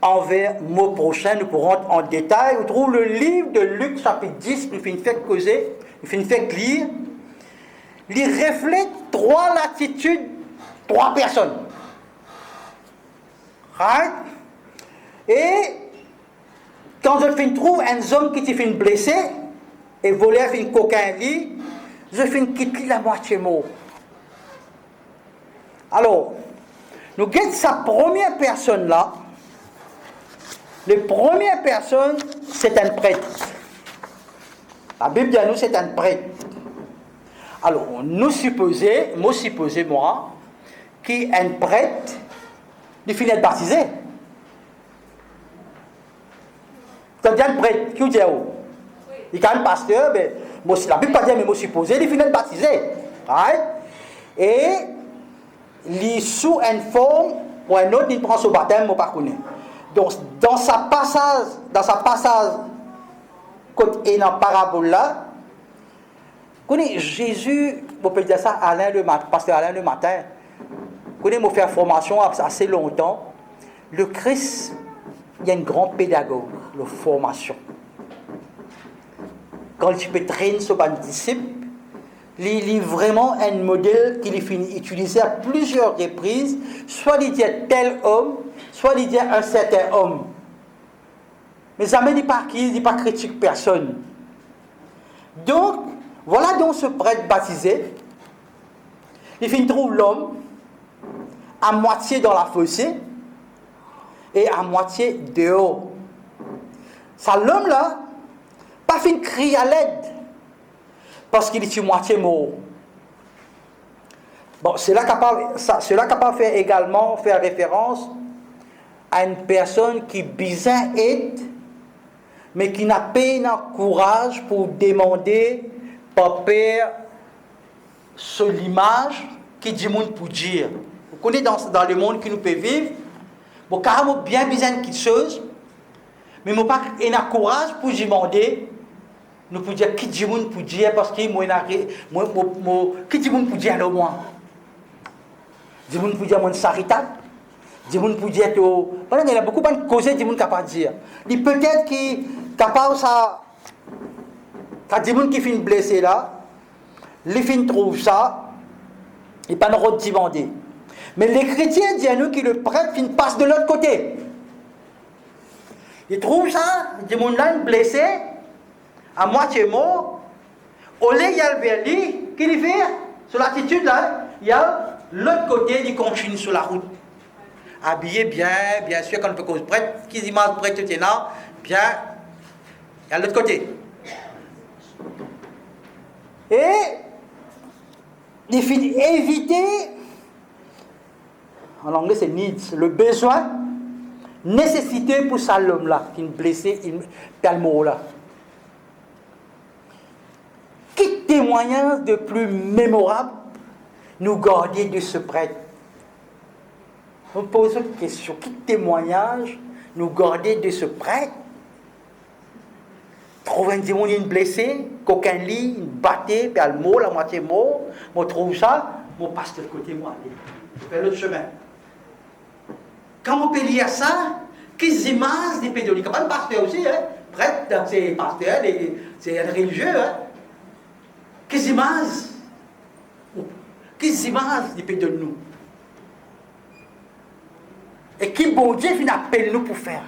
envers mon prochain, nous pourrons en détail. On trouve le livre de Luc chapitre 10, nous finissons de causer, nous finissons de lire. Il reflète trois attitudes, trois personnes. Right? Et quand je trouve un homme qui s'est fait blessé, et voleur fait coquin lit, je fais quitter la moitié mot. Alors, nous guettons sa première personne là. La première personne, c'est un prêtre. La Bible dit à nous, c'est un prêtre. Alors, moi, qu'un prêtre, il finit de baptiser. C'est un prêtre, qui vous dit où? Il est un pasteur, mais la Bible pas dit, mais moi supposé, il finit de baptiser. Right? Et il est sous une forme, ou un autre, il prend son baptême, moi pas connais. Donc, dans sa passage, côté dans la parabole là, connais Jésus, on peut dire ça, pasteur Alain le matin, connais, moi faire formation assez longtemps. Le Christ, il y a une grande pédagogue, la formation. Quand tu peux traîner sur un disciple, il est vraiment un modèle qu'il finit utiliser à plusieurs reprises, soit il dit tel homme, soit il dit un certain homme. Mais jamais il ne dit pas critique personne. Donc, voilà donc ce prêtre baptisé. Il finit trouve l'homme à moitié dans la fossée et à moitié dehors. Ça, l'homme là, pas fin crier à l'aide parce qu'il est moitié mort. Bon, cela capable faire également faire référence à une personne qui besoin aide, mais qui n'a pas de courage pour demander par père sur l'image qui dit monde pour dire. Vous connaissez dans le monde qui nous peut vivre, bon, carrément bien besoin de quelque chose, mais moi pas de courage pour demander. Nous pouvons dire qui dit monde pour dire parce que moi qui dit monde pour dire alors moi. Dit monde pour dire mon charitable. Dit monde pour dire que voilà, il y a beaucoup de causes dit monde capable de dire. Il peut-être qui capable ça quand dit monde qui finit blessé là, les fins trouve ça et pas nous demander. Mais les chrétiens disent à nous que le prêtre fin passe de l'autre côté. Ils trouvent ça, dit monde là blessé à moitié mort, au lieu il y a le verlis, qu'il fait sur l'attitude là, il y a l'autre côté, il continue sur la route. Habillé bien sûr, quand on peut cause prêtre, qui image prêtre tout est là, bien, il y a l'autre côté. Et il finit éviter, en anglais c'est needs, le besoin, nécessité pour ça l'homme là, qui est blessé, il perd le mot là. Quel témoignage de plus mémorable nous garder de ce prêtre? On pose une question. Quel témoignage nous garder de ce prêtre? Trouver un démon, une blessé, qu'aucun lit, une battée, puis le mot, la moitié mot, on trouve ça, on passe de côté, moi, je fais l'autre chemin. Quand on peut lire ça, quelles images des pédoliques? Pas de pasteur aussi, hein? Prêtre, c'est pasteur, c'est un religieux, hein? Quelles images il peut de nous? Et qui bon Dieu appelle nous pour faire?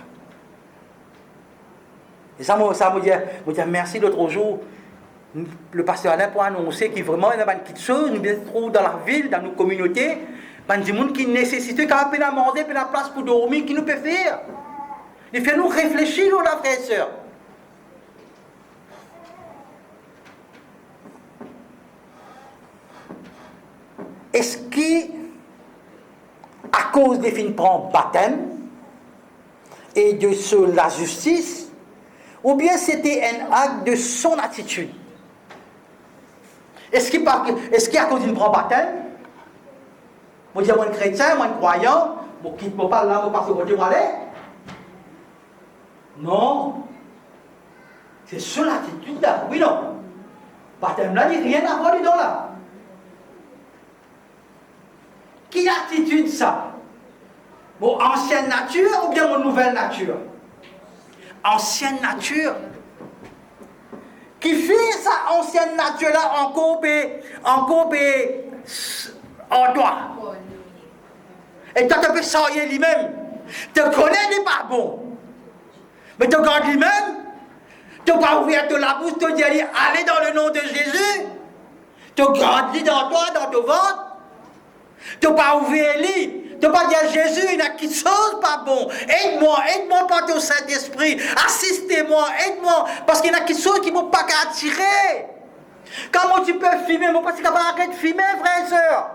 Et ça me dit merci l'autre jour. Le pasteur Alain pour annoncer qu'il vraiment il y a une petite chose, nous trouvons dans la ville, dans nos communautés, il y a des gens qui nécessitent qu'il y ait à manger, puis la place pour dormir, qui nous peut faire. Il fait nous réfléchir, nos frères et sœurs. Est-ce qu'à cause des fins prend baptême et de la justice, ou bien c'était un acte de son attitude? Est-ce qu'à cause d'une prend baptême, moi je suis un chrétien, moi un croyant, je ne quitte pas là, je passe au côté où aller? Non. C'est son attitude là, oui non. Baptême là, il n'y a rien à voir dedans là. Quelle attitude ça? Mon ancienne nature ou bien mon nouvelle nature? Ancienne nature. Qui fait sa ancienne nature-là en toi. Et toi, tu peux sortir lui-même. Tu connais, il n'est pas bon. Mais tu regardes lui-même. Tu ne peux pas ouvrir la bouche, tu dis, allez dans le nom de Jésus. Tu grandis dans toi, dans ton ventre. Tu ne peux pas ouvrir lui. Tu ne peux pas dire Jésus, il y a quelque chose pas bon. Aide-moi par ton Saint-Esprit. Assistez-moi, aide-moi. Parce qu'il y a quelque chose qui ne peut pas attirer. Comment tu peux filmer? Moi, parce qu'il n'y a pas arrêté de filmer, frères et sœurs.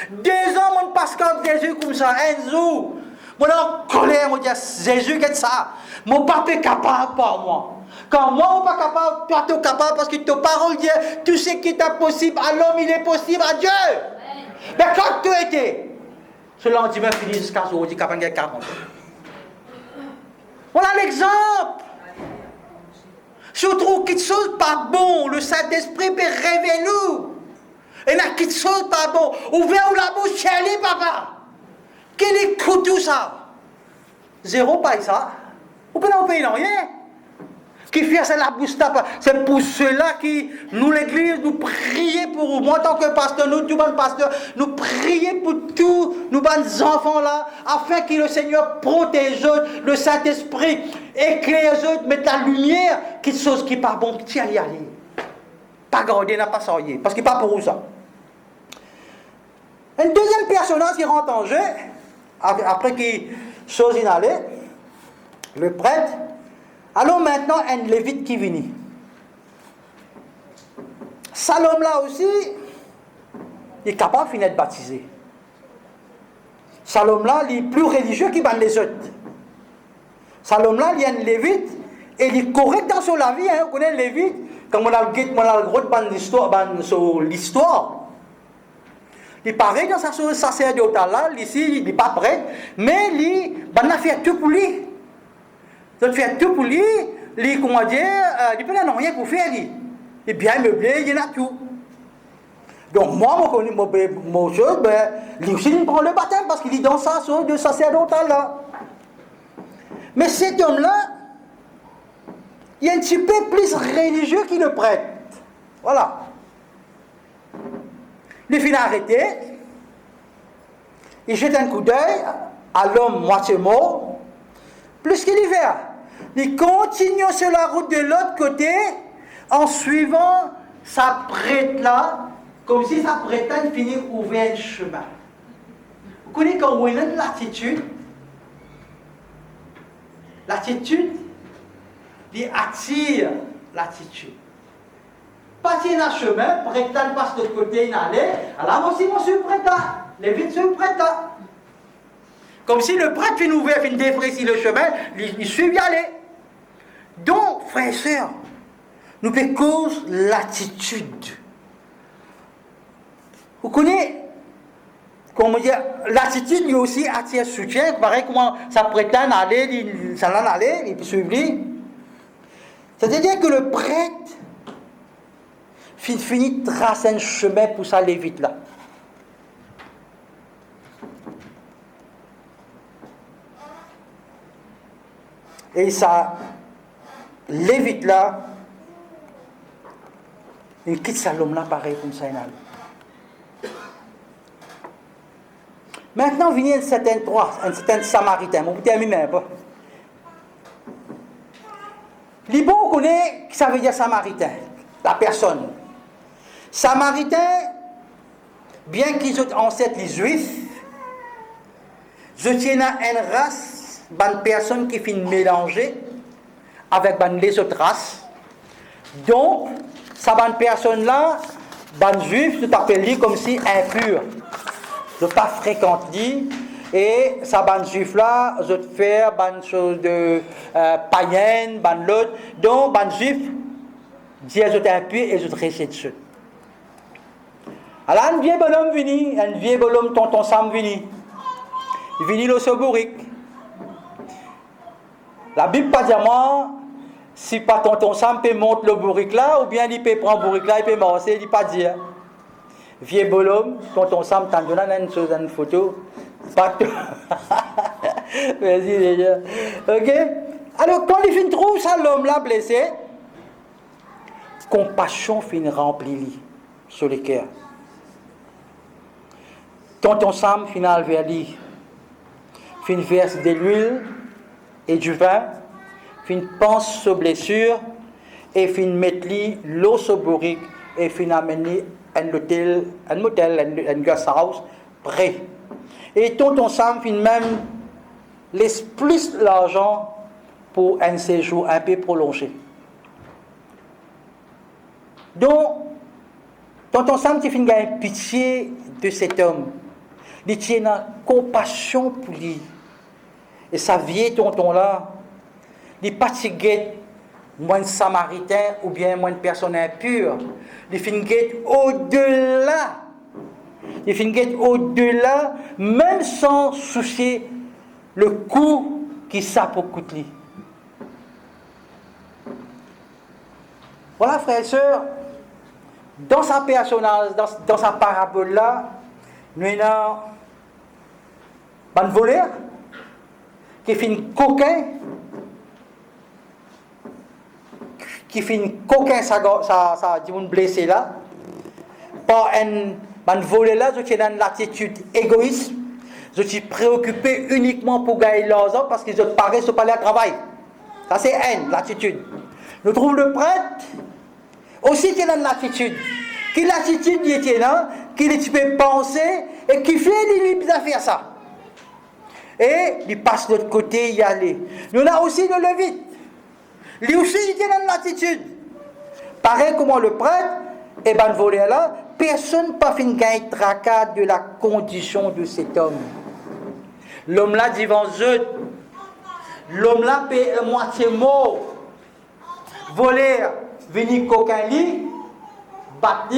2 ans, mon pasteur Jésus comme ça, un jour. Moi, en colère, moi, dis Jésus, qu'est-ce que ça? Mon papa est capable par moi. Quand moi, on n'est pas capable, toi, tu es capable parce que ta parole dit tout ce qui est impossible à l'homme, il est possible à Dieu. Mais quand tu étais, ce lendemain finit jusqu'à ce jour, 40. Voilà l'exemple. Si on trouve quelque chose pas bon, le Saint-Esprit peut révéler nous. Il y a quelque chose pas bon. Ouvrez la bouche, chérie, papa. Quel écoute tout ça? 0 pas ça. Vous pouvez payer rien. Qui fait c'est la bouche tape. C'est pour cela qui, nous l'église, nous prions pour vous. Moi, en tant que pasteur, nous, tout bon pasteur, nous prions pour tous nos bons enfants là, afin que le Seigneur protège eux, le Saint-Esprit éclaire eux, mette la lumière, quelque chose qui n'est pas bon, qui y aller. Pas garder, n'a pas sortir, parce qu'il n'est pas pour ça. Un deuxième personnage qui rentre en jeu, après qu'il chose inhalée, le prêtre. Alors maintenant, un lévite qui vient. Salom là aussi, il est capable de finir de baptiser. Salom là, il est plus religieux qu'il les autres. Salom là, il est un lévite, et il est correct dans son vie. Hein. Vous connaissez le lévite, quand on a le gros de l'histoire. Il paraît dans sa sacerdotal là, ici, il n'est pas prêt, mais il a fait tout pour lui. Il fait tout pour lui, comment dire, il peut n'en rien pour faire, lui. Il est bien meublé, il y en a tout. Donc moi, mon chose, lui aussi, il prend le baptême parce qu'il est dans sa chose de sacerdotal là. Mais cet homme-là, il est un petit peu plus religieux qu'il le prêtre. Voilà. Il finit arrêté, il jette un coup d'œil à l'homme moitié mort, plus qu'il l'hiver. Il continue sur la route de l'autre côté en suivant sa prête là, comme si sa prête là finit ouvrir un chemin. Vous connaissez quand on a l'attitude, il attire l'attitude. Passer dans le chemin, prête là passe de l'autre côté, il allait, alors moi aussi, moi je suis prête là, les vides sont prêtes là. Comme si le prêtre finit ouvert, finit défrayer le chemin, il suit y aller. Donc, frères et sœurs, nous fait cause l'attitude. Vous connaissez, comment dire, l'attitude lui aussi attire soutien, pareil comment ça prétend aller, ça l'en aller, il peut suivre lui. C'est-à-dire que le prêtre finit de tracer un chemin pour s'aller vite là. Et ça, l'évite là, il quitte sa l'homme là pareil comme ça. Maintenant, vient un certain Samaritain. On vous termine un peu. Les bons connaissent ce que ça veut dire Samaritain, la personne. Samaritain, bien qu'ils soient ancêtres les Juifs, je tiens à une race, une personne qui finit mélanger avec les autres races. Donc, ça bonne personne-là, ban Juif, tout appelé comme si impur. Je ne pas fréquenter et ça ban Juif là, je te faire ban chose de païenne, ban l'autre. Donc, ban Juif, dit je impur et je te reste dessus. Alors, un vieux bonhomme vini, un vieux bonhomme tonton Sam vini. Il vini le Sobouric. La Bible pas dire moi, si pas tonton Sam peut monter le bourrique là, ou bien il peut prendre le bourrique là, il peut marcher, il pas dire. vieux bonhomme, tonton Sam t'en donne une photo. Pas tout. Merci déjà. Ok? Alors, quand il finit trouve ça, l'homme là blessé, compassion finit remplie sur le cœur. Tonton Sam finit vers lui, finit verse de l'huile et du vin, finit pense sur blessure et finit mettre l'eau sur bourrique et finit amener un motel, un guest house prêt. Et tonton Sam finit même laisse plus l'argent pour un séjour un peu prolongé. Donc, tonton Sam tu finis gagner pitié de cet homme. Il tient une compassion pour lui. Et sa vieille tonton là, il n'est pas moins samaritain ou bien moins personne impure. Il finit au-delà. Il finit au-delà, même sans soucier le coût qui ça pour coûter. Voilà, frères et sœurs, dans sa personnage, dans sa parabole-là, nous avons un voleur qui finit coquin, ça dit blessé là, par un voleur là, qui est dans l'attitude égoïste, je suis préoccupé uniquement pour gagner l'argent parce qu'ils ont paré sur palais à travail. Ça c'est l'attitude. Nous trouvons le prêtre aussi qui est dans l'attitude. Qui l'attitude qui est là, qui peut penser et qui fait il faire ça. Et il passe de l'autre côté, y aller. Nous avons aussi le Lévite. Lui aussi il est dans l'attitude. Pareil comme le prêtre, et ben volé là, personne n'a fait gagner tracas de la condition de cet homme. L'homme là dit eux, l'homme là paye moitié mort. Voler, venir coquin lit, battre,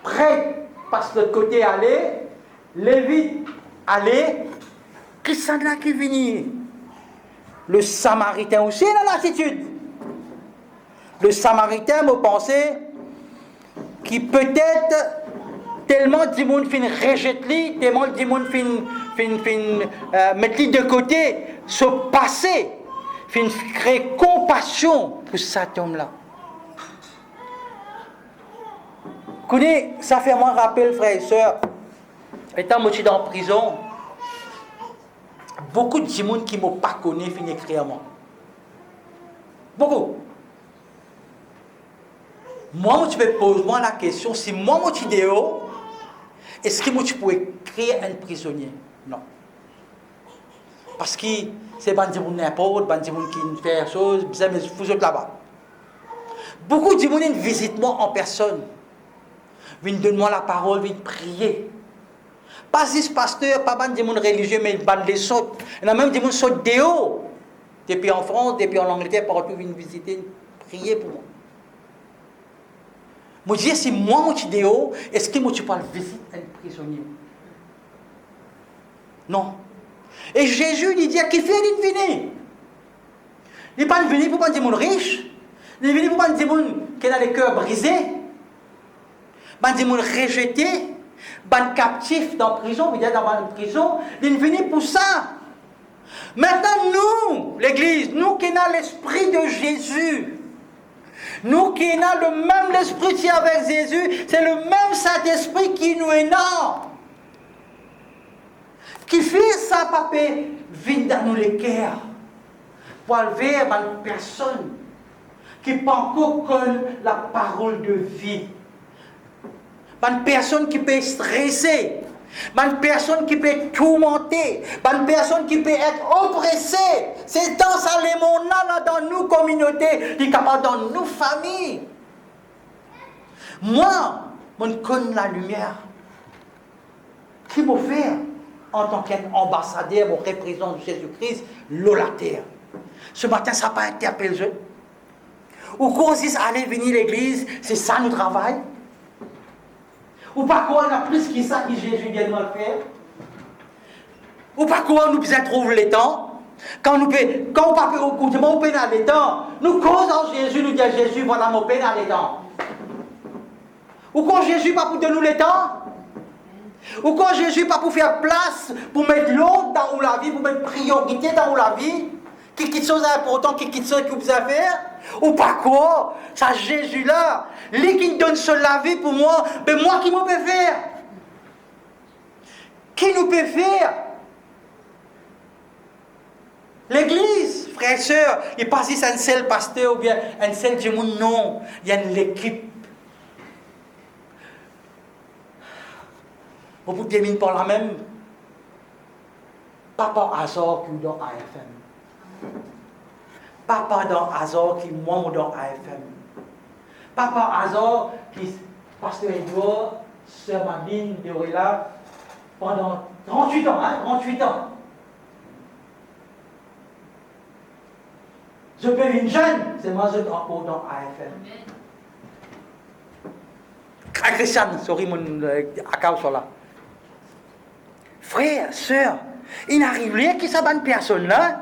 prêt, passe de l'autre côté aller, Lévite aller, qui s'en a qui venir? Le Samaritain aussi dans l'attitude. Le Samaritain me pensait qui peut-être tellement du monde fin rejette lui, tellement du monde fin mettre lui de côté, se passer, fin créer compassion pour cet homme-là. Connais, ça fait moi rappel, frères et sœurs, étant moi dans la prison, beaucoup de gens qui ne m'ont pas connu fin écrire moi. Beaucoup. Moi, tu peux poser moi la question, si moi, je suis dehors, est-ce que moi, tu pourrais créer un prisonnier? Non. Parce que c'est des gens n'importe, des gens qui font des choses, mais vous êtes là-bas. Beaucoup de gens visitent moi en personne. Viennent donner moi la parole, viennent prier. Pas juste pasteur, pas des gens religieux, mais des gens il y en a même des gens qui sont dehors. Depuis en France, depuis en Angleterre, partout, viennent visiter, prier pour moi. Moi, je dis, si moi, je suis dehors, est-ce que moi, tu peux visiter un prisonnier? Non. Et Jésus, il dit, qui fait il venir? Il n'est pas venu pour des gens riches. Il est venu pour des gens qui ont les cœurs brisés. Des gens rejetés. Des captifs dans la prison. Il est dans la prison. Il est venu pour ça. Maintenant, nous, l'Église, nous qui avons l'esprit de Jésus, nous qui avons le même esprit qui est avec Jésus, c'est le même Saint-Esprit qui nous est là. Qui fait ça, papa, vient dans nous les cœurs. Pour aller vers une personne qui peut encore connaître la parole de vie. Une personne qui peut stresser. Une personne qui peut être tourmentée. Une personne qui peut être oppressée. C'est dans ça les mondes là dans nos communautés, qui est capable dans nos familles. Moi, je connais la lumière. Qui m'a fait en tant qu'ambassadeur, mon représentant de Jésus-Christ, la terre. Ce matin, ça n'a pas interpellé je. Ou qu'on dise aller venir à l'église, c'est ça notre travail. Ou pas quoi, on a plus que ça que Jésus vient de le faire. Ou pas quoi, nous besoin trouver les temps. Quand on peut dans les temps, nous causons Jésus, nous disons Jésus, voilà mon pénal les temps. Ou quand Jésus pas pour donner nous le temps? Ou quand Jésus pas pour faire place, pour mettre l'autre dans la vie, pour mettre priorité dans la vie? Qui chose important, qui chose que vous avez faire? Ou pas quoi? Ça Jésus-là, lui qui donne la vie pour moi, mais moi qui me peux faire? Qui nous peut faire? L'Église, frères et sœurs, il pas si c'est un seul pasteur ou bien un seul Jésus, non. Il y a une équipe. On vous termine par la même. Pas par hasard que dans AFM. Pas dans hasard qui moi dans AFM. Pas par hasard qui pasteur Edouard, sœur Madine, de là, pendant 38 ans, 38 ans. Je peux une jeune, c'est moi je suis encore dans AFM. Christian, sorry, mon account sur là. Frères, sœurs, il n'arrive rien que ça bonne personne là,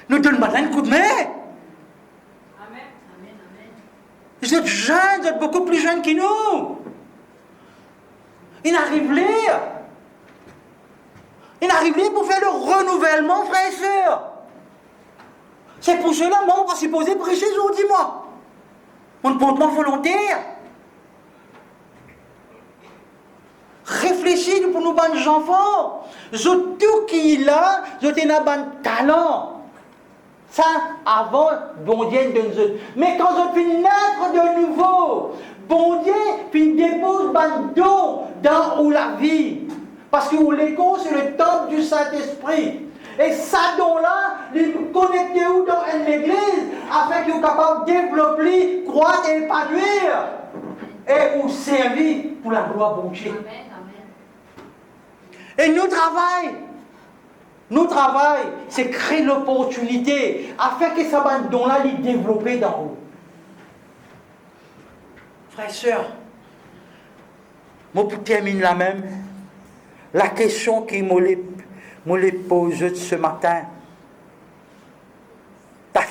nous donne maintenant un coup de main. Amen. Vous êtes jeunes, vous êtes beaucoup plus jeunes que nous. Il n'arrive rien. Il n'arrive rien pour faire le renouvellement, frères et sœurs. C'est pour cela, moi, on va supposer prêcher aujourd'hui, moi. On porte moi volontaire. Réfléchis pour nous, bonnes enfants. Tout qui est là, je t'ai un bon talent. Ça, avant, bon Dieu de nous. Mais quand je finis naître de nouveau, bon Dieu finit dépose bon don dans la vie. Parce que l'écho, c'est le temple du Saint-Esprit. Et ça don-là, il connecté où dans l'église, afin qu'il soit capable de développer, croître et épanouir. Et vous servir pour la gloire de Dieu. Et nous travaillons, c'est créer l'opportunité afin que ça don-là il développer dans vous. Frères et sœurs, moi pour terminer la même, la question qui me pose ce matin,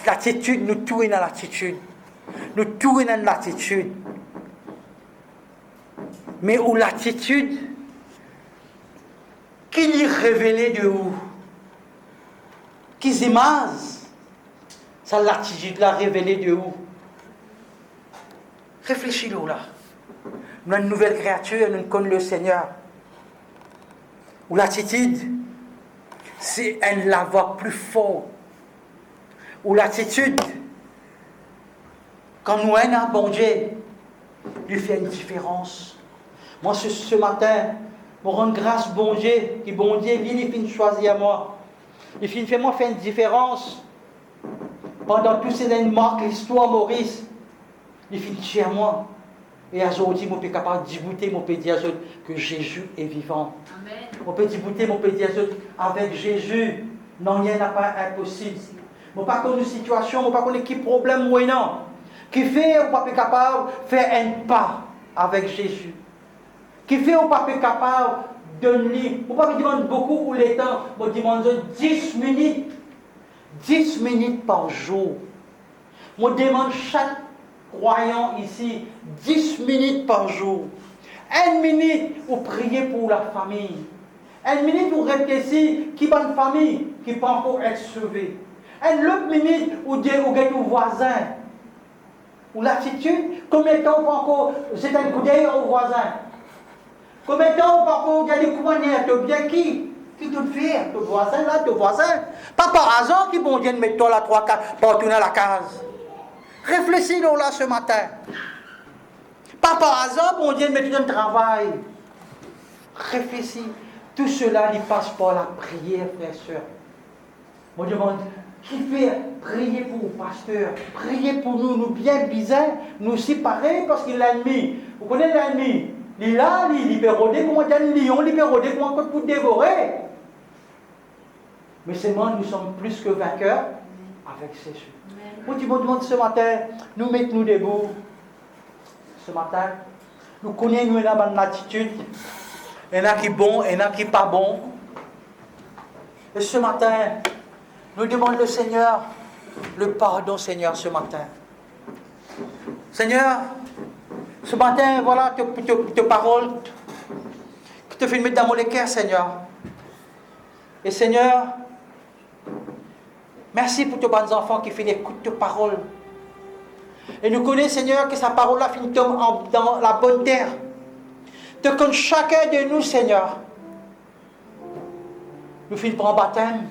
l'attitude, nous tournons dans l'attitude. Nous tournons dans l'attitude. Mais où l'attitude, qui est révélée de où? Qui images? Ça l'attitude la révélée de où? Réfléchis-le là. Nous sommes une nouvelle créature, nous connaissons le Seigneur. Où l'attitude, c'est un lavoir plus fort. Où l'attitude, quand nous sommes un bon Dieu, lui fait une différence. Moi, ce matin, je rends grâce bon Dieu, qui bon Dieu, il finit choisir à moi. Il finit fait moi faire une différence. Pendant tous ces années, marque l'histoire Maurice, il finit chez moi. Et aujourd'hui, je suis capable de débuter, je peux dire que Jésus est vivant. Amen. Je peux débuter, je peux dire avec Jésus, non, il n'y a pas impossible. Je ne sais pas une situation, je ne sais pas quel problème, moi, non. Qui fait qu'on ne peut pas capable de faire un pas avec Jésus. Qui fait qu'on ne peut pas capable de donner. Je ne peux pas me demander beaucoup pour les temps. Je me demande 10 minutes. 10 minutes par jour. Je demande chaque croyant ici 10 minutes par jour. 1 minute pour prier pour la famille. 1 minute pour réfléchir qui est une famille qui peut encore être sauvée. 1 autre minute pour dire aux voisins. Ou l'attitude, combien de temps on peut encore jeter un coup d'œil aux voisins? Combien de temps on peut encore dire des coups de bien qui te le fait? Ton voisin là, ton voisin. Pas par hasard qui vont venir mettre toi là 3-4 partout dans la case. Réfléchis là ce matin. Pas par hasard pour dire mettre un travail. Réfléchis. Tout cela, il passe par la prière, frères et sœurs. Moi, je demande, qui fait prier pour le pasteur, prier pour nous, nous bien bizarres, nous séparer parce qu'il est l'ennemi. Vous connaissez l'ennemi? Il est là, il peut rôder comme un lion, il peut rôder comme un côte pour dévorer. Mais seulement, nous sommes plus que vainqueurs avec Jésus. Moi, tu me demandes ce matin, nous mettons-nous debout. Ce matin, nous connaissons nous une bonne attitude. Il y en a qui sont bons, il y en a qui ne sont pas bons. Et ce matin, nous demandons le Seigneur, le pardon, Seigneur, ce matin. Seigneur, Ce matin, voilà tes paroles que tu fais mettre dans mon cœur, Seigneur. Et Seigneur, merci pour tes bons enfants qui font écouter tes paroles. Et nous connaissons, Seigneur, que sa parole-là finit dans la bonne terre. Tu connais chacun de nous, Seigneur. Nous finissons par un baptême.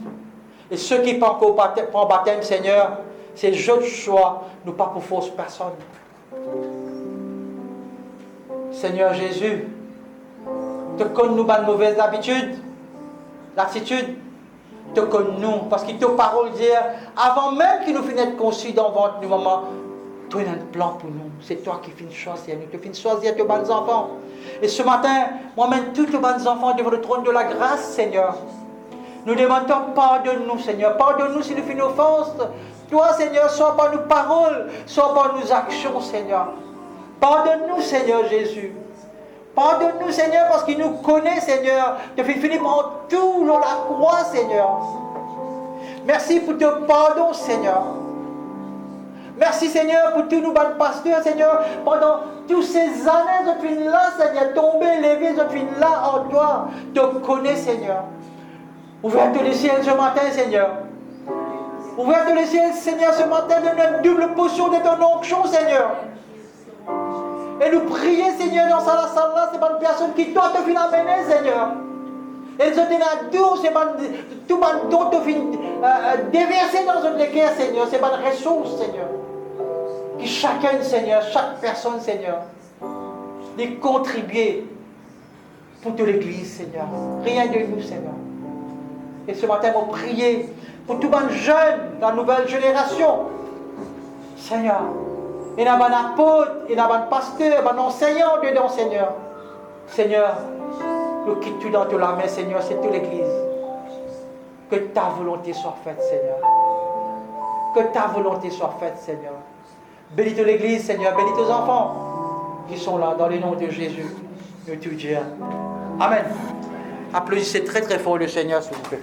Et ceux qui ne pas encore prendre baptême, Seigneur, c'est juste choix, nous pas pour force personne. Seigneur Jésus, tu connais nous de mauvaises habitudes, l'attitude, tu connais nous, parce que ta parole dit, avant même que nous finissions conçus dans votre nous, maman, tu as un plan pour nous. C'est toi qui finis choisir nous, tu finis choisir tes bons enfants. Et ce matin, moi-même, tous tes bons enfants devant le trône de la grâce, Seigneur. Nous demandons pardonne-nous, Seigneur. Pardonne-nous si nous faisons offense. Toi, Seigneur, soit par nos paroles, soit par nos actions, Seigneur. Pardonne-nous, Seigneur Jésus. Pardonne-nous, Seigneur, parce qu'il nous connaît, Seigneur. Tu fais finir par tout dans la croix, Seigneur. Merci pour ton pardon, Seigneur. Merci, Seigneur, pour tous nos bons pasteurs, Seigneur. Pendant toutes ces années, je suis là, Seigneur. Tombé, levé, je suis là en toi. Tu connais, Seigneur. Ouvre-toi le ciel ce matin, Seigneur. Ouvre-toi le ciel, Seigneur, ce matin, donne une double portion de ton onction, Seigneur. Et nous prions, Seigneur, dans cette salle-là, c'est pas une personne qui doit te finir amener, Seigneur. Elles ont été là, c'est pas tout le don te finit déverser dans notre cœur, Seigneur. C'est pas une ressource, Seigneur. Que chacun, Seigneur, chaque personne, Seigneur, de contribuer pour toute l'Église, Seigneur. Rien de nous, Seigneur. Et ce matin, on prie pour tous les jeunes, la nouvelle génération. Seigneur, il y a un apôtre, il y a un pasteur, un enseignant dedans, Seigneur. Seigneur, nous quittons dans toute la main, Seigneur, c'est toute l'Église. Que ta volonté soit faite, Seigneur. Que ta volonté soit faite, Seigneur. Bénis toute l'Église, Seigneur. Bénis tes enfants qui sont là, dans le nom de Jésus. Nous te disons. Amen. Applaudissez très très fort le Seigneur, s'il vous plaît.